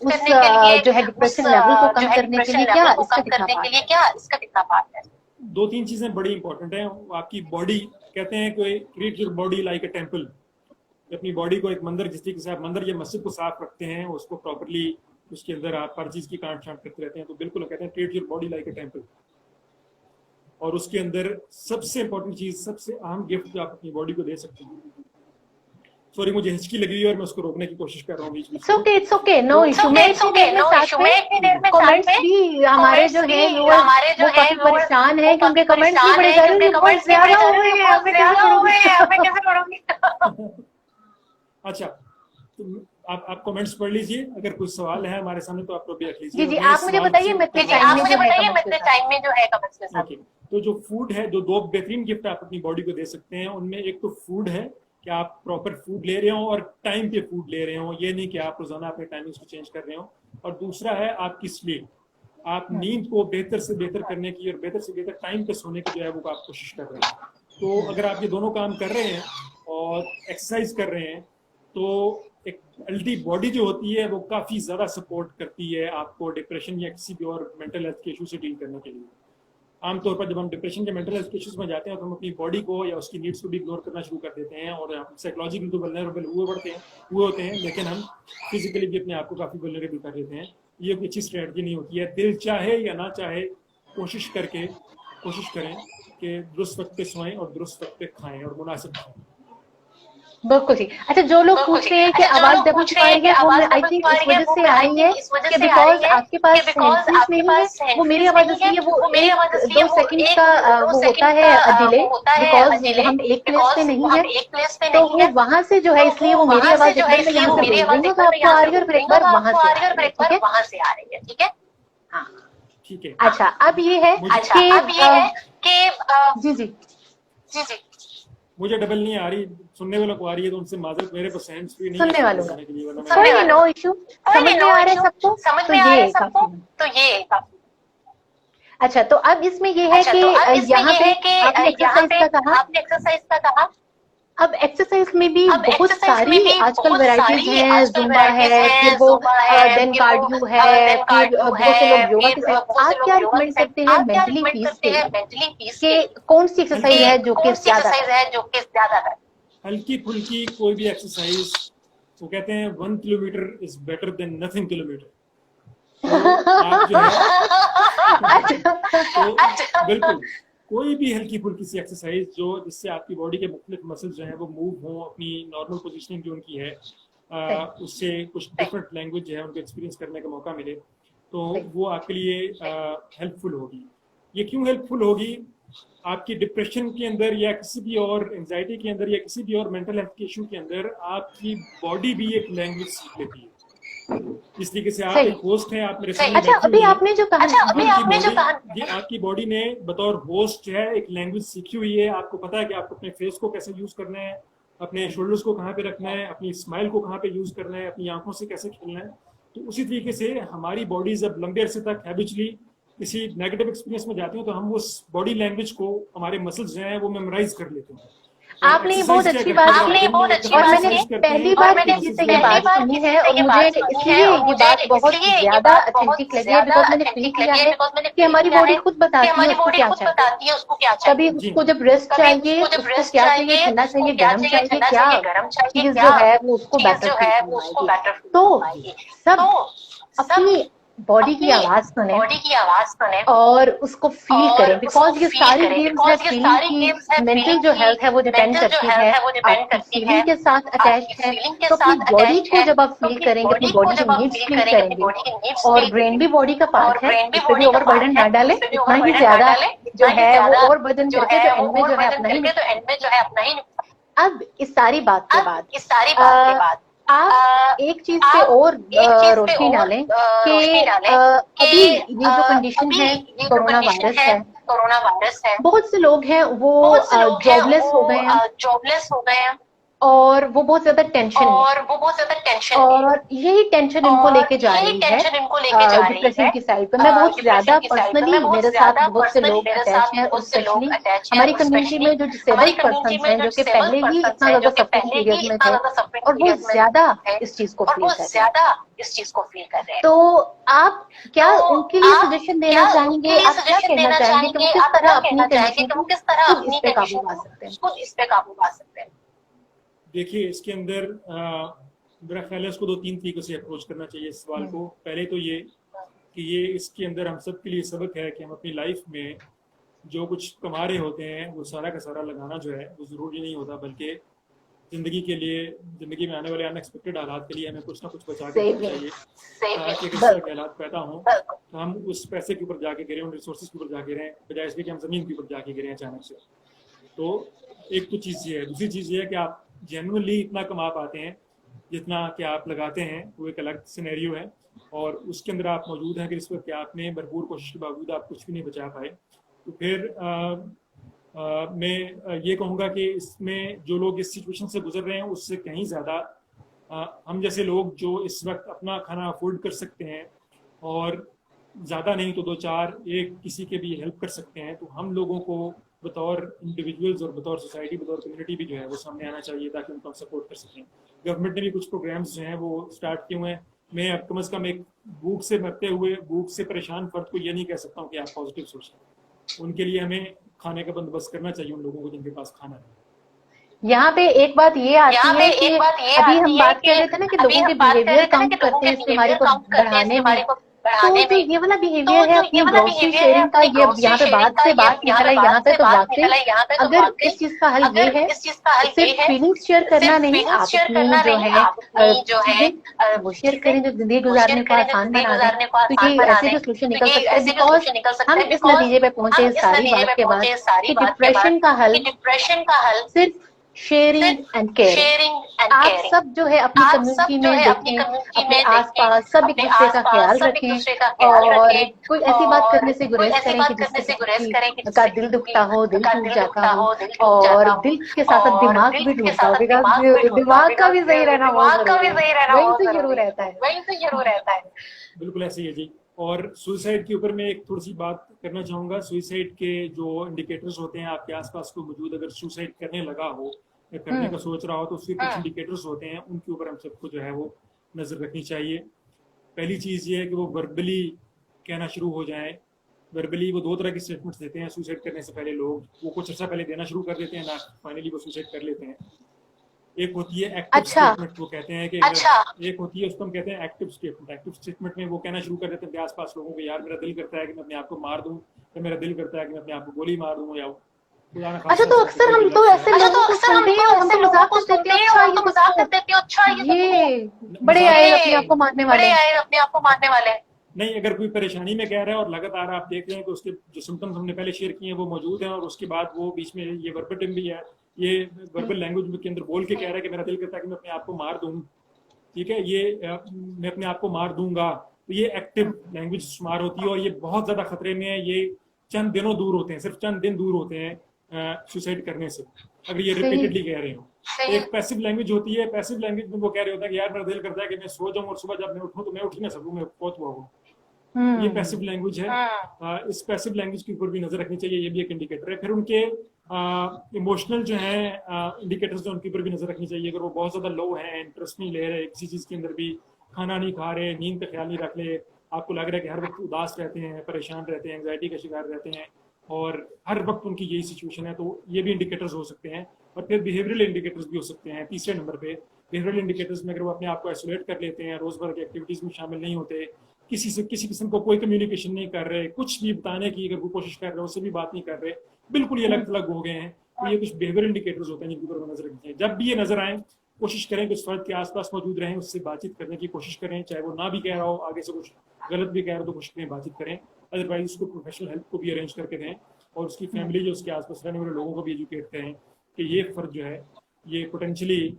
जो है डिप्रेशन लेवल को कम करने के लिए, क्या इसका कितना पार्ट है? दो तीन चीजें बड़ी इंपॉर्टेंट है। आपकी बॉडी, कहते हैं कोई treat your body like a temple. अपनी बॉडी को एक मंदिर, जिस तरीके से आप मंदिर या मस्जिद को साफ रखते हैं, उसको प्रॉपरली उसके अंदर आप हर चीज की काट छांट करते रहते हैं, तो बिल्कुल कहते हैं treat your body like a temple. और उसके अंदर सबसे इंपॉर्टेंट चीज, सबसे अहम गिफ्ट जो आप अपनी बॉडी को दे सकते हैं, सॉरी मुझे हिचकी लगी हुई है और मैं उसको रोकने की कोशिश कर रहा हूँ बीच बीच में। It's okay, no issue. मैं इतनी देर में कमेंट्स भी हमारे जो है वो काफी परेशान है क्योंकि कमेंट्स भी बड़े ज्यादा बहुत ज्यादा हो गए हैं, हमें कैसे पढ़ोगे? अच्छा, तो आप कमेंट्स पढ़ लीजिए, अगर कुछ सवाल है हमारे सामने तो आप तो भी रख लीजिए। जी जी, आप मुझे बताइए मित्र टाइम में जो है कमेंट्स के साथ। तो जो फूड है, जो दो बेहतरीन गिफ्ट आप अपनी बॉडी को दे सकते हैं, उनमें एक तो फूड है कि आप प्रॉपर फूड ले रहे हो और टाइम पे फूड ले रहे हो, ये नहीं कि आप रोजाना अपने टाइमिंग्स को चेंज कर रहे हो। और दूसरा है आपकी स्लीप, आप नींद को बेहतर से बेहतर करने की और बेहतर से बेहतर टाइम पे सोने की जो है वो आप कोशिश कर रहे हैं। तो अगर आप ये दोनों काम कर रहे हैं और एक्सरसाइज कर रहे हैं तो एक हेल्दी बॉडी जो होती है वो काफी ज्यादा सपोर्ट करती है आपको डिप्रेशन या किसी भी और मेंटल हेल्थ के इशू से डील करने के लिए। आमतौर पर जब हम डिप्रेशन या मेंटल हेल्थ इश्यूज में जाते हैं तो हम अपनी बॉडी को या उसकी नीड्स को भी इग्नोर करना शुरू कर देते हैं और हम साइकोलॉजिकली तो वल्नरेबल हुए होते हैं, लेकिन हम फिजिकली भी अपने आप को काफी वल्नरेबल कर देते हैं। ये कोई अच्छी स्ट्रेटजी नहीं होती है। दिल चाहे या ना चाहे कोशिश करें कि दुरुस्त वक्त पे सोएं और दुरुस्त वक्त पे खाएं और मुनासिब खाएं। बिल्कुल ठीक। अच्छा, जो लोग पूछ रहे हैं कि आवाज डबल क्यों आ रही है, वो आई थिंक इस वजह से आ रही है कि बिकॉज आपके पास हैंडफ्री नहीं है, वो मेरी आवाज इसलिए वो 1-2 सेकंड का वो होता है डिले, बिकॉज हम एक प्लेस पे नहीं है, तो वो वहां से जो है, इसलिए वो मेरी आवाज जो है यहाँ से बोल रही है तो आपको आ रही है और फिर एक बार वहां से आ रही है। ठीक है, हाँ ठीक है। अच्छा, अब ये है कि जी जी जी मुझे डबल नहीं आ रही, सुनने वालों को आ रही है, तो उनसे माजरत, मेरे पास हैंड्स फ्री नहीं है सुनने वालों के लिए। कोई नो इशू, समझ में आ रहा है सबको, तो ये काफी। अच्छा, तो अब इसमें ये है कि यहाँ पे आपने एक्सरसाइज का कहा, अब एक्सरसाइज में भी बहुत सारी आजकल वैरायटीज हैं, जुम्बा है, फिर वो देन कार्डियो है, फिर बहुत से लोग योगा के साथ। आप क्या रिकमेंड करते हैं मेंटली पीस के कौन सी एक्सरसाइज है जो कि ज्यादा है? हल्की फुल्की कोई भी एक्सरसाइज, वो कहते हैं 1 kilometre is better than nothing kilometre. तो आप जो है तो बिल्कुल कोई भी हल्की फुल्की सी एक्सरसाइज जो जिससे आपकी बॉडी के मुख्तलिफ मसल्स जो है वो मूव हो, अपनी नॉर्मल पोजीशनिंग जो उनकी है उससे कुछ डिफरेंट लैंग्वेज जो है उनको एक्सपीरियंस करने का मौका मिले, तो वो आपके लिए हेल्पफुल होगी। ये क्यों हेल्पफुल होगी? आपकी डिप्रेशन के अंदर या किसी भी और एंजाइटी के अंदर या किसी भी और मेंटल हेल्थ के इशू के अंदर आपकी बॉडी भी एक लैंग्वेज सीख लेती है। इस तरीके से आप एक होस्ट हैं, आप मेरे सामने अच्छा, अभी आपने जो कहा, आपकी बॉडी ने बतौर होस्ट जो है एक लैंग्वेज सीखी हुई है। आपको पता है कि आपको अपने फेस को कैसे यूज करना है, अपने शोल्डर्स को कहाँ पे रखना है, अपनी स्माइल को कहाँ पे यूज करना है, अपनी आंखों से कैसे खेलना है। तो उसी तरीके से हमारी बॉडी जब लंबे अरसे तक हैबिचुअली किसी नेगेटिव एक्सपीरियंस में जाती है तो हम उस बॉडी लैंग्वेज को, हमारे मसल्स जो हैं वो मेमोराइज कर लेते हैं। आपने ये बहुत अच्छी बात की और मैंने पहली बार किसी से ये बात सुनी है और मुझे इसलिए ये बात बहुत ज्यादा अथेंटिक लगी है बिकॉज मैंने फील किया है कि हमारी बॉडी खुद बताती है उसको क्या चाहिए। कभी उसको जब रेस्ट चाहिए उसको क्या चाहिए, ठंडा चाहिए, गर्म चाहिए, क्या चीज जो है वो उसको बेटर फील करवाएगी। तो सब अपनी बॉडी की आवाज सुने और उसको फील करें बिकॉज ये सारी गेम्स है फीलिंग की। मेंटल जो हेल्थ है वो डिपेंड करती है आपकी फीलिंग के साथ अटैच है। तो अपनी बॉडी को जब आप फील करेंगे, अपनी बॉडी की नीड्स फील करेंगे और ब्रेन भी बॉडी का पार्ट है, इस पे भी ओवर बर्डन ना डालें, इतना ही ज्यादा जो है वो ओवर बर्डन करके तो एंड में जो है अपना ही। अब इस सारी बात के बाद आप एक चीज पे और रोशनी डालें कि अभी ये जो कंडीशन है कोरोना वायरस है, बहुत से लोग हैं वो जॉबलेस हो गए हैं और वो बहुत ज्यादा टेंशन और यही टेंशन इनको लेके जा रही है डिप्रेशन की साइड पे। मैं बहुत ज्यादा पर्सनली मेरे साथ बहुत से लोग अटैच हैं और स्पेशली हमारी कम्युनिटी में जो डिसेबल्ड पर्सन हैं जो कि पहले ही इतना ज्यादा सफरिंग पीरियड में थे और वो ज्यादा इस चीज को फील कर रहे हैं। तो आप क्या उनके लिए सजेशन देना चाहेंगे, आप क्या कहना चाहेंगे कि वो किस तरह अपनी कंडीशन को खुद इस पे काबू पा सकते हैं? देखिए, इसके अंदर मेरा ख्याल है इसको 2-3 तरीकों से अप्रोच करना चाहिए इस सवाल को। पहले तो ये कि ये इसके अंदर हम सब के लिए सबक है कि हम अपनी लाइफ में जो कुछ कमा रहे होते हैं वो सारा का सारा लगाना जो है वो ज़रूरी नहीं होता, बल्कि ज़िंदगी में आने वाले अनएक्सपेक्टेड हालात के लिए हमें कुछ ना कुछ बचा के रखना चाहिए ताकि किस तरह के हालात पैदा हों तो हम उस पैसे के ऊपर जाके गिरें, उन रिसोर्सेज के ऊपर जाके रहें, बजाय इसके कि हम ज़मीन के ऊपर जाके गिरें अचानक से। तो एक तो चीज़ ये है। दूसरी चीज़ ये है कि आप जेन्युइनली इतना कमा पाते हैं जितना कि आप लगाते हैं, वो एक अलग सिनेरियो है और उसके अंदर आप मौजूद हैं कि इस वक्त आपने भरपूर कोशिश के बावजूद आप कुछ भी नहीं बचा पाए। तो फिर मैं ये कहूँगा कि इसमें जो लोग इस सिचुएशन से गुजर रहे हैं उससे कहीं ज़्यादा हम जैसे लोग जो इस वक्त अपना खाना अफोर्ड कर सकते हैं और ज़्यादा नहीं तो 2-4 एक किसी के भी हेल्प कर सकते हैं, तो हम लोगों को बतौर इंडिविजुअल्स और बतौर सोसाइटी, बतौर कम्युनिटी भी जो है वो सामने आना चाहिए ताकि उनको हम सपोर्ट कर सकें। गवर्नमेंट ने भी कुछ प्रोग्राम्स जो हैं वो स्टार्ट किए हुए हैं। मैं अब कम से कम एक भूख से मरते हुए, भूख से परेशान फर्द को ये नहीं कह सकता हूँ कि आप पॉजिटिव सोचें। उनके लिए हमें खाने का बंदोबस्त करना चाहिए उन लोगों को जिनके पास खाना है। यहाँ पे एक बात ये आती है कि अभी हम बात कर रहे थे ना कि लोगों के बिहेवियर काउंट करते हैं इस बीमारी को बढ़ाने में, तो जो ये वाला बिहेवियर है अपनी ग्रोसरी शेयरिंग का, ये यहाँ पे बात निकला यहाँ पे, तो वाकई अगर इस चीज का हल ये है सिर्फ फीलिंग्स शेयर करना नहीं, आप अपनी जो है वो शेयर करें जो जिंदगी गुजारने को आसान बना दें, तो ये ऐसे भी सोल्यूशन निकल सकता है। बिकॉज हम इस नतीजे पे पहुंचे इस सारी बात के बाद कि डिप्रेशन का हल सिर्फ शेयरिंग एंड केयरिंग। आप सब जो है अपनी कम्युनिटी में देखें, अपने आसपास सब एक दूसरे का ख्याल रखें और कोई ऐसी बात करने से गुरेज करें कि जिससे किसी का दिल दुखता हो, दिल टूट जाता हो और दिल के साथ साथ दिमाग भी टूटता हो, बिकॉज दिमाग का भी सही रहना बहुत वही से शुरू रहता है। बिल्कुल ऐसे ही है जी। और सुसाइड के ऊपर मैं एक थोड़ी सी बात करना चाहूँगा। सुसाइड के जो इंडिकेटर्स होते हैं आपके आसपास को मौजूद, अगर सुसाइड करने लगा हो या करने का सोच रहा हो तो उसके कुछ इंडिकेटर्स होते हैं, उनके ऊपर हम सबको जो है वो नज़र रखनी चाहिए। पहली चीज़ ये है कि वो वर्बली कहना शुरू हो जाए। वर्बली वो 2 तरह की स्टेटमेंट्स देते हैं सुसाइड करने से पहले लोग, वो कुछ अर्सा पहले देना शुरू कर देते हैं ना, फाइनली वो सुसाइड कर लेते हैं। एक होती है एक्टिव स्टेटमेंट, वो कहते हैं कि एक होती है उसको हम कहते हैं एक्टिव स्टेटमेंट। एक्टिव स्टेटमेंट में वो कहना शुरू कर देते हैं आसपास लोगों को, यार मेरा दिल करता है कि मैं अपने आप को मार दूं, या मेरा दिल करता है कि मैं अपने आप को गोली मार दूं, या अच्छा तो अक्सर हम तो ऐसे लोगों को सुनते हैं और हम तो मजाक करते हैं, अच्छा ये बड़े आए अपने आप को मारने वाले। नहीं, अगर कोई परेशानी में कह रहा है और लगातार आप देख रहे हैं कि उसके जो सिम्टम्स हमने पहले शेयर किए हैं वो मौजूद हैं और उसके बाद वो बीच में ये वर्बेटिम भी है, ये वर्बल लैंग्वेज के अंदर बोल के कह रहा है कि मेरा दिल करता है कि मैं अपने आप को मार दूं, ठीक है, ये मैं अपने आप को मार दूंगा, तो ये एक्टिव लैंग्वेज शुमार होती है और ये बहुत ज्यादा खतरे में है। ये चंद दिनों दूर होते हैं, सिर्फ चंद दिन दूर होते हैं सुसाइड करने से, अगर ये रिपीटेडली कह रहे हो। एक पैसिव लैंग्वेज होती है, पैसिव लैंग्वेज में वो कह रहे होता है कि यार मेरा दिल करता है कि मैं सो जाऊं और सुबह जब मैं उठूं तो मैं उठ ही ना सकूं, मैं बहुत हुआ हूं, ये पैसिव लैंग्वेज है। इस पैसिव लैंग्वेज के ऊपर भी नजर रखनी चाहिए, ये भी एक इंडिकेटर है। फिर उनके इमोशनल जो है इंडिकेटर्स जो उनके ऊपर भी नजर रखनी चाहिए। अगर वो बहुत ज्यादा लो है, इंटरेस्ट नहीं ले रहे किसी चीज के अंदर भी, खाना नहीं खा रहे, नींद का ख्याल नहीं रख ले, आपको लग रहा है कि हर वक्त उदास रहते हैं, परेशान रहते हैं, एंग्जाइटी का शिकार रहते हैं और हर वक्त उनकी यही सिचुएशन है, तो ये भी इंडिकेटर्स हो सकते हैं। और फिर बिहेवियरल इंडिकेटर्स भी हो सकते हैं। तीसरे नंबर पे बिहेवियरल इंडिकेटर्स में अगर वो अपने आप को आइसोलेट कर लेते हैं, रोजमर्रा की एक्टिविटीज में शामिल नहीं होते, किसी से किसी किस्म को कोई कम्युनिकेशन नहीं कर रहे, कुछ भी बताने की अगर वो कोशिश कर रहे हैं उससे भी बात नहीं कर रहे, बिल्कुल ये अलग थलग हो गए हैं, तो ये कुछ बिहेवियरल इंडिकेटर्स होते हैं जिनके ऊपर नजर रखनी चाहिए। जब भी ये नजर आए, कोशिश करें कि उस फर्द के आसपास मौजूद रहें, उससे बातचीत करने की कोशिश करें, चाहे वो ना भी कह रहा हो, आगे से कुछ गलत भी कह रहा हो तो कोशिश करें बातचीत करें। अदरवाइज उसको प्रोफेशनल हेल्प को भी अरेंज करके दें और उसकी फैमिली जो उसके आसपास रहने वाले लोगों को भी एजुकेट करें कि ये फर्द जो है ये पोटेंशियली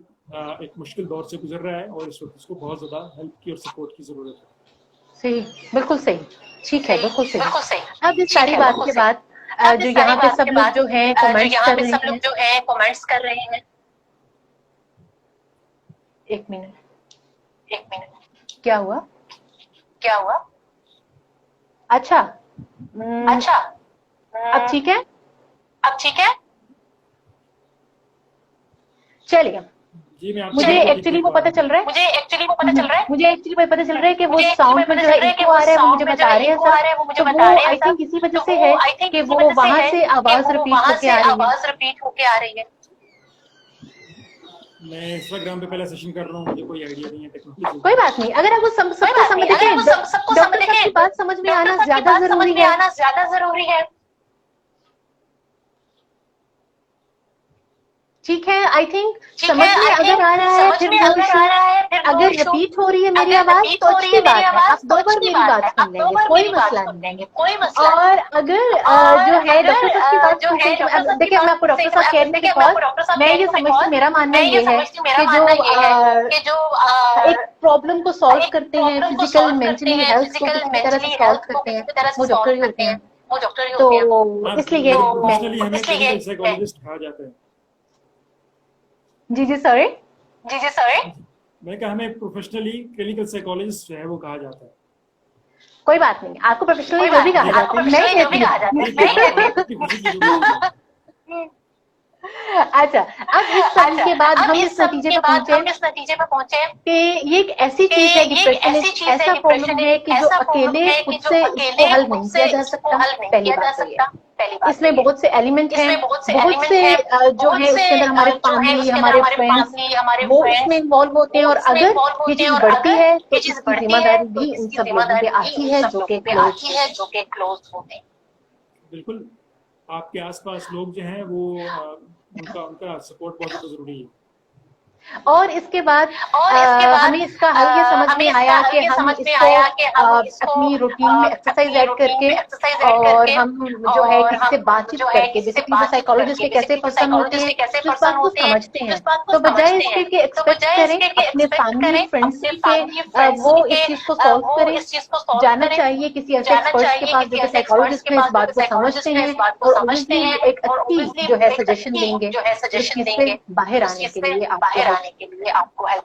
एक मुश्किल दौर से गुजर रहा है और इस वक्त उसको बहुत ज्यादा हेल्प की और सपोर्ट की जरूरत है। सही, बिल्कुल सही, ठीक है, बिल्कुल सही। बिल्कुल सही। अब इस सारी बात के बाद जो यहाँ पे सब लोग जो है कमेंट्स कर रहे हैं। एक मिनट, क्या हुआ? अच्छा, अब ठीक है? चलिए, मुझे एक्चुअली वो पता चल रहा है कि वो साउंड में जो है इको आ रहा है, वो मुझे बता रहे हैं सब, तो वो आई थिंक इसी वजह से है कि वो वहां से आवाज रिपीट होके आ रही है। मैं इंस्टाग्राम पे पहला सेशन कर रहा हूँ, मुझे कोई आइडिया नहीं है टेक्नोलॉजी। कोई बात नहीं, अगर आपको सबको समझ देखें, डॉक्टर साहब की बात समझ में आना ज्यादा जरूरी है। ठीक है, आई थिंक समझ में अगर आ रहा है, फिर वो इशू अगर रिपीट हो रही है मेरी आवाज तो अच्छी बात है, आप 2 बार मेरी बात सुन लेंगे, कोई मसला नहीं। और अगर जो है डॉक्टर साहब की बात सुनते, देखिए मैं आपको डॉक्टर साहब कहने के बाद मैं ये समझती, मेरा मानना ये है कि जो एक प्रॉब्लम को सॉल्व करते हैं, फिजिकल मेंटली हेल्थ को किसी तरह से सॉल्व करते हैं, वो डॉक्टर ही होते हैं। तो इसलिए हमें साइकोलॉजिस्ट कहा जाता है। जी सॉरी, मैं कहा हमें प्रोफेशनली क्लिनिकल साइकोलॉजिस्ट है वो कहा जाता है। कोई बात नहीं, आपको प्रोफेशनली वो भी कहा जाता है, मैं कहती अच्छा, अब इस सब के बाद हम इस नतीजे पे पहुंचे कि ये एक ऐसी चीज है, डिप्रेशन एक ऐसा प्रॉब्लम है कि जो अकेले खुद से इसको हल नहीं किया जा सकता। पहली बात तो ये, इसमें बहुत से एलिमेंट हैं, बहुत से जो है उसके अंदर हमारे फैमिली, हमारे फ्रेंड्स वो उसमें इन्वॉल्व होते हैं, और अगर ये चीज बढ़ती है तो इसकी जिम्मेदारी भी उन सब लोगों पे आती है जो कि क्लोज होते हैं। बिल्कुल, आपके आसपास लोग जो हैं वो उनका सपोर्ट बहुत ज़्यादा जरूरी है। और इसके बाद हमें इसका हल ये समझ में आया कि हम इसको अपनी रूटीन में एक्सरसाइज ऐड करके और हम जो है किसी से बातचीत करके, बेसिकली जो साइकोलॉजिस्ट एक ऐसे पर्सन होते हैं जो इस बात को समझते हैं, तो बजाय इसके कि एक्सपेक्ट करें अपने फैमिली फ्रेंड्स से वो इस चीज को सॉल्व करें, जाना चाहिए किसी ऐसे एक्सपर्ट के पास जो कि साइकोलॉजिस्ट में इस बात को समझते हैं और उन्हें एक अच्छी जो है सजेशन देंगे जिससे बाहर आने के लिए आपको हेल्प।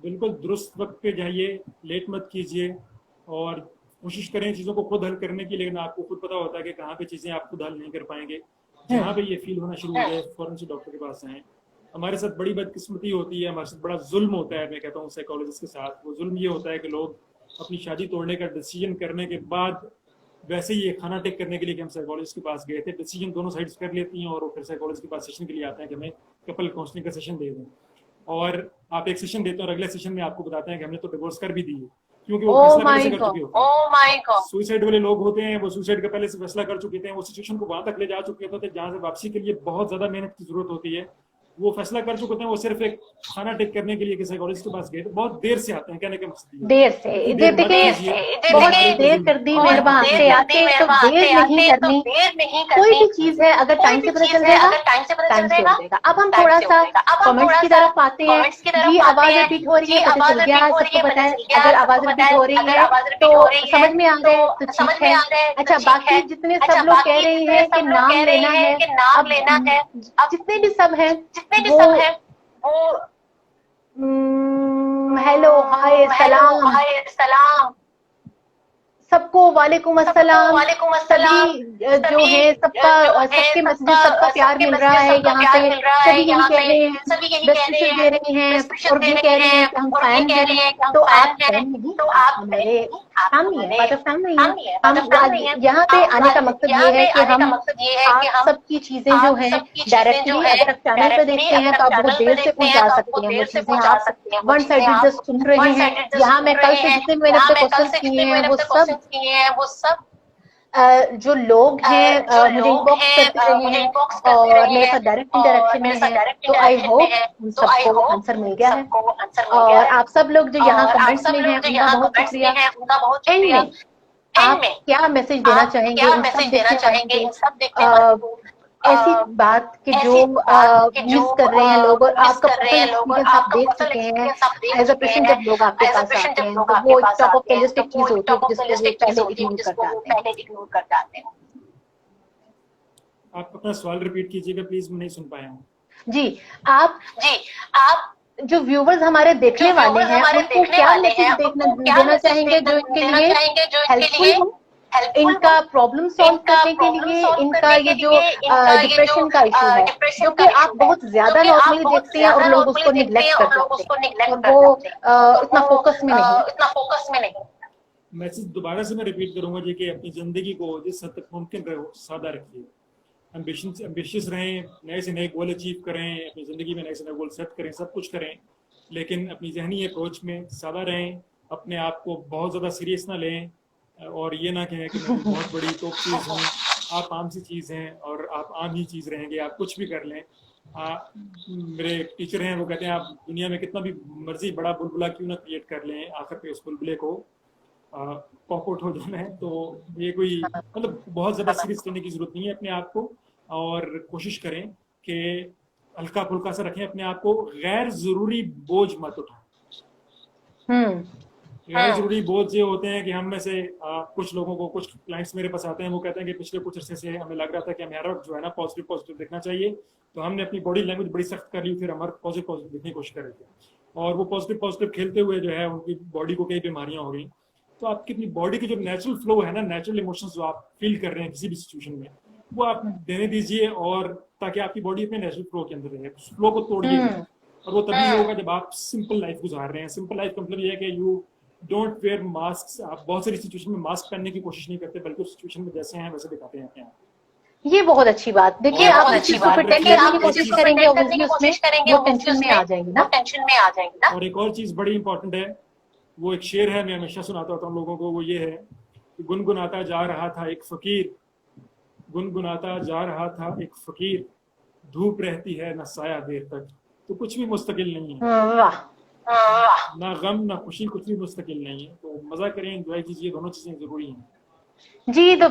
बिल्कुल दुरुस्त वक्त पे जाइए, लेट मत कीजिए और कोशिश करें चीज़ों को खुद हल करने की, लेकिन आपको खुद पता होता है कि कहाँ पे चीज़ें आप खुद हल नहीं कर पाएंगे। जहाँ पे ये फील होना शुरू हो जाए फौरन से डॉक्टर के पास आएं। हमारे साथ बड़ी बदकिस्मती होती है, हमारे साथ बड़ा जुल्म होता है, मैं कहता हूँ साइकोलॉजिस्ट के साथ। वो जुल्म ये होता है कि लोग अपनी शादी तोड़ने का डिसीजन करने के बाद वैसे ही खाना टेक करने के लिए कि हम साइकोलॉजिस्ट के पास गए थे, डिसीजन दोनों साइड्स कर लेती हैं और वो फिर साइकोलॉजिस्ट के पास सेशन के लिए आते हैं कि हमें कपल काउंसलिंग का सेशन दे दें। और आप एक सेशन देते हैं और अगले सेशन में आपको बताते हैं कि हमने तो डिवोर्स कर भी दी है, क्योंकि वो फैसला पहले से कर चुके होते हैं। सुसाइड वाले लोग होते हैं, वो सुसाइड का पहले से फैसला कर चुके थे, वो सिचुएशन को वहां तक ले जा चुके होते हैं जहां से वापसी के लिए बहुत ज्यादा मेहनत की जरूरत होती है। वो फैसला कर चुके हैं, वो सिर्फ एक खाना टेक करने के लिए साइकोलॉजिस्ट के पास गए थे। बहुत देर से आते हैं, कहने का मकसद देर से बहुत देर कर दी, मेहरबान से आते तो देर नहीं करनी। कोई भी चीज है अगर टाइम से पता चल जाएगा टाइम से हो जाएगा। अब हम थोड़ा सा कमेंट्स की तरफ आते हैं। जी आवाज रिपीट हो रही है, पता चल गया, सबको पता है। अगर आवाज रिपीट हो रही है तो समझ में आ रहा है तो ठीक है। अच्छा, बाकी जितने सब लोग कह रहे हैं कि नाम लेना है, अब जितने भी सब है वो हेलो हाय सलाम सबको वालेकुम अस्सलाम। वालेकुम अस्सलाम। सभी जो है सबका सबके मैसेजेस सबका प्यार मिल रहा है यहाँ पे। सभी यही कह रहे हैं, सभी यही बेस्ट कह रहे विशेस हैं, दे रहे हैं बेस्ट विशेस और दे ये रहे कह रहे हैं हैं कि हम और ये फैन कह रहे हैं। हैं कि हम तो आप फैन हैं, फैन नहीं, तो आप आप हमारे आप फैमिली है, हमारे पार्ट ऑफ फैमिली है। फैमिली है, हम मतलब फैमिली है। आज यहाँ पे आने का मकसद ये यहाँ है पे कि आने का हम मकसद ये है कि आप हम सबकी चीजें जो आप है सबकी चीजें जो डायरेक्टली, है अगर आप चैनल पे डायरेक्टली, देखते हैं अगर तो आप आप बहुत चैनल पे देर से देखते पूछ हैं जा तो आप सकते बहुत हैं वो देर से चीजें। पूछ जा आप सकते हैं वो वन चीजें। साइडेड आप जस्ट सुन रहे वन हैं। साइडेड जस्ट यहाँ सुन मैं रहे कल से हैं। जितने भी मैंने अब यहाँ तक मैं कल क्वेश्चन से किए जितने हैं मैंने वो अब तक सब क्वेश्चंस किए हैं वो सब जो लोग हैं जो मुझे लोग इनबॉक्स हैं करते रहे मुझे हैं इनबॉक्स करते और रहे मेरे हैं साथ डायरेक्ट और इंटरेक्शन में मेरे साथ हैं, डायरेक्ट तो आई इंटरेक्शन में होप है, उन तो आई सबको होप आंसर मिल गया है। सबको आंसर मिल गया और है। आप सब लोग जो यहाँ और आप कमेंट्स सब में हैं लोग जो उनका यहाँ बहुत कमेंट्स में शुक्रिया। हैं उनका बहुत एंड शुक्रिया। में एंड आप में क्या मैसेज देना आप चाहेंगे क्या इन सब मैसेज देना देखने वालों चाहेंगे को? इन सब देखने वालों को? ऐसी बात कि जो ऐसी बात कि जो मिस कर रहे हैं लोग, और मिस आपका कर रहे पर्सनल हैं लोग और एक्सपीरियंस आप आपका देख पर्सनल चुके हैं एक्सपीरियंस आप देख एज अ चुके पेशेंट। हैं जब लोग आपके एज अ पास पेशेंट। आते जब हैं लोग तो आपके वो एक पास टॉप ऑफ आते द हैं लिस्ट तो एक वो चीज होती है टॉप ऑफ द जिसको लिस्ट वो एक चीज पहले होती है इग्नोर कर जिसको वो जाते हैं। पहले इग्नोर कर जाते हैं। आप अपना सवाल रिपीट कीजिएगा प्लीज, मैं नहीं सुन पाया हूँ। जी, आप जी, आप जो व्यूवर्स हमारे जो देखने वाले व्यूवर्स हैं हमारे उनको देखने क्या वाले मैसेज हैं देखना उनको क्या देना मैसेज चाहेंगे जो इनके देना लिए चाहेंगे जो इनके हेल्पफुल लिए हो, हेल्पफुल इनका हो, प्रॉब्लम सॉल्व इनका करने के प्रॉब्लम लिए, सॉल्व इनका करने ये के जो लिए, इनका ये जो डिप्रेशन का इशू है डिप्रेशन जो का कि आप इशू है बहुत जो ज्यादा कि आप नॉर्मली बहुत देखते हैं और ज्यादा लोग नॉर्मली उसको देखते हैं निग्लेक्ट और कर लोग जाते हैं उसको निग्लेक्ट और कर वो जाते हैं और इतना वो फोकस में नहीं। इतना फोकस में नहीं। मैसेज दोबारा से मैं रिपीट करूंगा जी कि अपनी ज़िंदगी को जिस हद तक मुमकिन रहे सादा रखिए। एम्बिशियस रहें, नए से नए गोल अचीव करें, अपनी ज़िंदगी में नए से नए गोल सेट करें, सब कुछ करें, लेकिन अपनी जहनी अप्रोच में सादा रहें। अपने आप को बहुत ज़्यादा सीरियस ना लें और ये ना कहें कि मैं कोई बहुत बड़ी टॉप चीज़ हूँ। आप आम सी चीज़ हैं और आप आम ही चीज़ रहेंगे, आप कुछ भी कर लें। मेरे टीचर हैं, वो कहते हैं आप दुनिया में कितना भी मर्जी बड़ा बुलबुला क्यों ना क्रिएट कर लें, आखिर पे उस बुलबुले को पॉप आउट हो जाना है। तो ये कोई मतलब बहुत ज़्यादा सीरियस लेने की ज़रूरत नहीं है अपने आप को, और कोशिश करें कि हल्का फुल्का सा रखें अपने आप को, गैर ज़रूरी बोझ मत उठाएं। गैर ज़रूरी बोझ ये होते हैं कि हम में से कुछ लोगों को, कुछ क्लाइंट्स मेरे पास आते हैं, वो कहते हैं कि पिछले कुछ अरसे से हमें लग रहा था कि हमें हर वक्त जो है ना पॉजिटिव देखना चाहिए, तो हमने अपनी बॉडी लैंग्वेज बड़ी सख्त कर ली, फिर हमारे पॉजिटिव देखने की कोशिश कर रहे थे और वो पॉजिटिव खेलते हुए जो है उनकी बॉडी को कई बीमारियां हो गई। तो आपकी अपनी बॉडी की जो नेचुरल फ्लो है ना, नेचुरल इमोशंस जो आप फील कर रहे हैं किसी भी सिचुएशन में, वो आप देने दीजिए, और ताकि आपकी बॉडी अपने नेचुरल फ्लो के अंदर रहे। फ्लो को तोड़िए और वो तभी होगा जब आप सिंपल लाइफ गुजार रहे हैं। सिंपल लाइफ का मतलब ये है कि यू डोंट वेयर मास्क। आप बहुत सारी सिचुएशन में मास्क पहनने की कोशिश नहीं करते, बल्कि उस सिचुएशन में जैसे हैं वैसे दिखाते हैं अपने आप। ये बहुत अच्छी बात। देखिए आप इस चीज को प्रोटेक्ट करने की कोशिश करेंगे, ऑब्वियसली उसमें वो टेंशन में आ जाएंगे ना। टेंशन में आ जाएंगे ना। और एक और चीज बड़ी इंपॉर्टेंट है, वो एक शेर है, मैं हमेशा सुनाता होता हूँ लोगों को, वो ये है कि गुनगुनाता जा रहा था एक फकीर, गुनगुनाता जा रहा था एक फकीर, धूप रहती है न साया देर तक। तो कुछ भी मुस्तकिल नहीं है, वाह, ना गम ना खुशी, कुछ भी मुस्तकिल नहीं है। तो मजा करें, एंजॉय कीजिए, दोनों चीजें जरूरी हैं। जी तो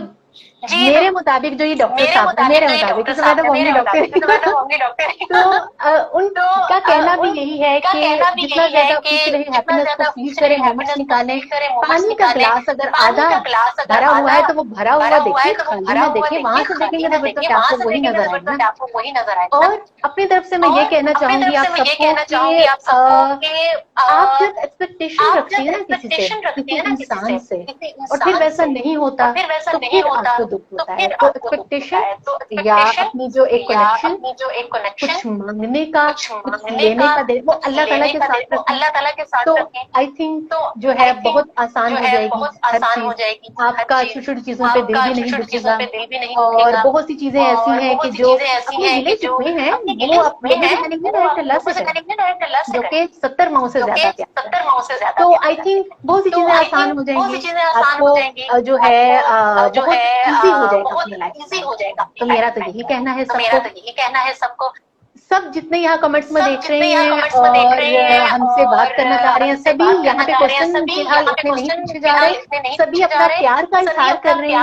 मेरे मुताबिक जो ये डॉक्टर साहब है, मेरे मुताबिक तो मैं तो होंगी डॉक्टर तो उनका कहना भी यही है कि जितना ज्यादा खुश रहे, हैप्पीनेस को फील करें, मोमेंट्स निकालें। पानी का ग्लास अगर आधा भरा हुआ है तो वो भरा हुआ देखिए, खाली ना देखिए। वहां से देखेंगे तो फिर तो आपको वही नजर आएगा। और अपनी तरफ से मैं ये कहना चाहूंगी आप सबको कि आप जब एक्सपेक्टेशन रखते हैं ना किसी इंसान से और फिर वैसा नहीं होता तो फिर आपको दुख होता है। तो एक्सपेक्टेशन या अपनी जो एक कनेक्शन, कुछ मांगने का, कुछ लेने का, वो अल्लाह ताला के साथ रखें। तो आई थिंक जो है बहुत आसान हो जाएगी हर चीज। आपका छोटी छोटी चीजों पे दिल भी नहीं दुखेगा। और बहुत सी चीजें ऐसी हैं कि जो अपने गिले शिकवे हैं वो आप लोगों से कनेक्ट डायरेक्ट अल्लाह से करें, जो कि 70 माओ से ज्यादा प्यार है। तो आई थिंक बहुत सी चीजें आसान हो जाएंगी, आपको जो है बहुत इजी हो जाएगा अपनी लाइफ। तो मेरा तो यही कहना है सबको। सब जितने यहाँ कमेंट्स में देख रहे हैं और हमसे बात करना चाह रहे हैं, सभी यहाँ पे क्वेश्चन फिलहाल इतने नहीं पूछे जा रहे, सभी अपना प्यार का इजहार कर रहे हैं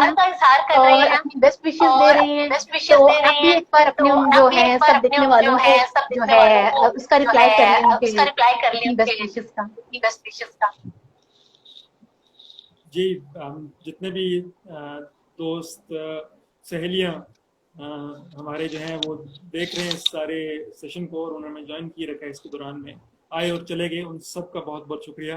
और अपनी बेस्ट विशेस दे रहे हैं। तो आप भी एक बार अपने जो है सब देखने वालों को जो है उसका रिप्लाई कर लें बेस्ट विशेस का। जी, जितने भी दोस्त सहेलियां हमारे जो हैं वो देख रहे हैं इस सारे सेशन को और उन्होंने ज्वाइन किए रखा है इसके दौरान में, आए और चले गए, उन सब का बहुत बहुत शुक्रिया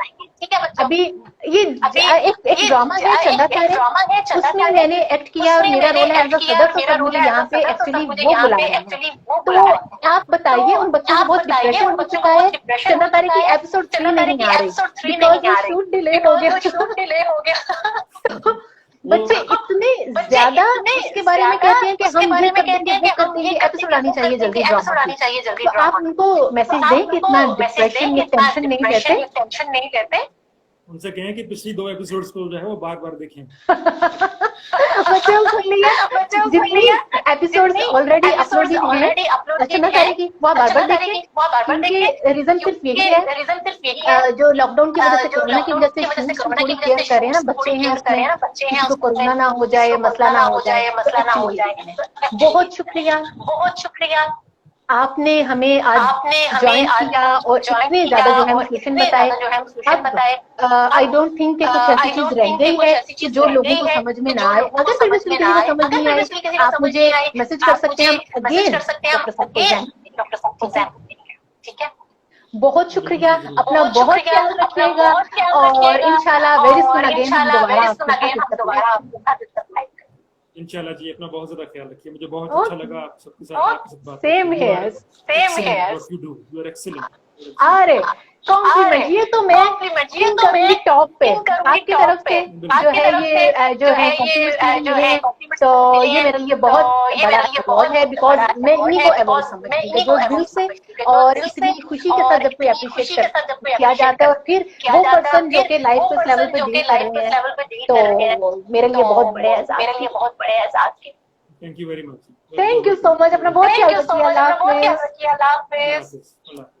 आएंगे, ठीक है बच्चों? अभी ये एक ड्रामा है चंदा तारे, उसमें मैंने एक्ट किया और मेरा रोल है एज अ सदर, तो सब मुझे यहाँ पे एक्चुअली वो बुला रहे हैं। तो आप बताइए उन बच्चों को बहुत डिप्रेशन हो चुका है, चंदा तारे की एपिसोड 3 नहीं आ रही बिकॉज शूट डिले हो गया। बच्चे इतने ज्यादा उसके बारे में कहते हैं कि हम ये कर देंगे वो कर देंगे, एपिसोड आनी चाहिए जल्दी ड्रामा की। तो आप उनको मैसेज दें कि इतना डिप्रेशन या टेंशन नहीं कहते। उनसे कहें कि पिछली 2 एपिसोड्स को जो है वो बार-बार देखें। बच्चों को लिए जितनी एपिसोड्स ऑलरेडी अपलोडेड हैं चंदा तारे की वो बार-बार देखें, क्योंकि रीजन सिर्फ यही है जो लॉकडाउन की वजह से, कोरोना की वजह से स्टूडेंट्स को थोड़ी केयर कर रहे हैं ना, बच्चे हैं उसमें, किसी को कोरोना ना हो जाए, मसला ना हो जाए। बहुत शुक्रिया। आपने हमें आज ज्वाइन किया और इतने ज्यादा जो है वो सोल्यूशन बताए। अब आई डोंट थिंक कि कुछ ऐसी चीज रह गई है कि जो लोगों को समझ में ना आए। अगर फिर भी किसी को समझ नहीं आए, आप मुझे मैसेज कर सकते हैं, हम अगेन डॉक्टर साहब ठीक है। बहुत शुक्रिया, अपना बहुत ख्याल रखिएगा और इंशाल्लाह वेरी सून अगेन हम दोबारा आपके साथ डिस्कस करेंगे। इंशाल्लाह जी, अपना बहुत ज्यादा ख्याल रखिए। मुझे बहुत अच्छा लगा आप सबके साथ बात same here what you do, you are excellent. अरे कॉम्प्लीमेंट, ये तो मैं पिन करूंगी टॉप पे आपकी तरफ से जो है ये जो है कॉम्प्लीमेंट है, तो ये मेरे लिए बहुत बड़ा अवार्ड है बिकॉज मैं इन्हीं को अवार्ड समझती हूँ जो दिल से और इतनी खुशी के साथ जब कोई अप्रिशिएट किया जाता है और फिर वो पर्सन जो कि लाइफ को इस लेवल पे डील कर रहे हैं, तो मेरे लिए बहुत बड़े एहसास के। Thank you very much. Thank you so much, अपना बहुत ख्याल रखिए। अल्लाह हाफिज़। अल्लाह हाफिज़।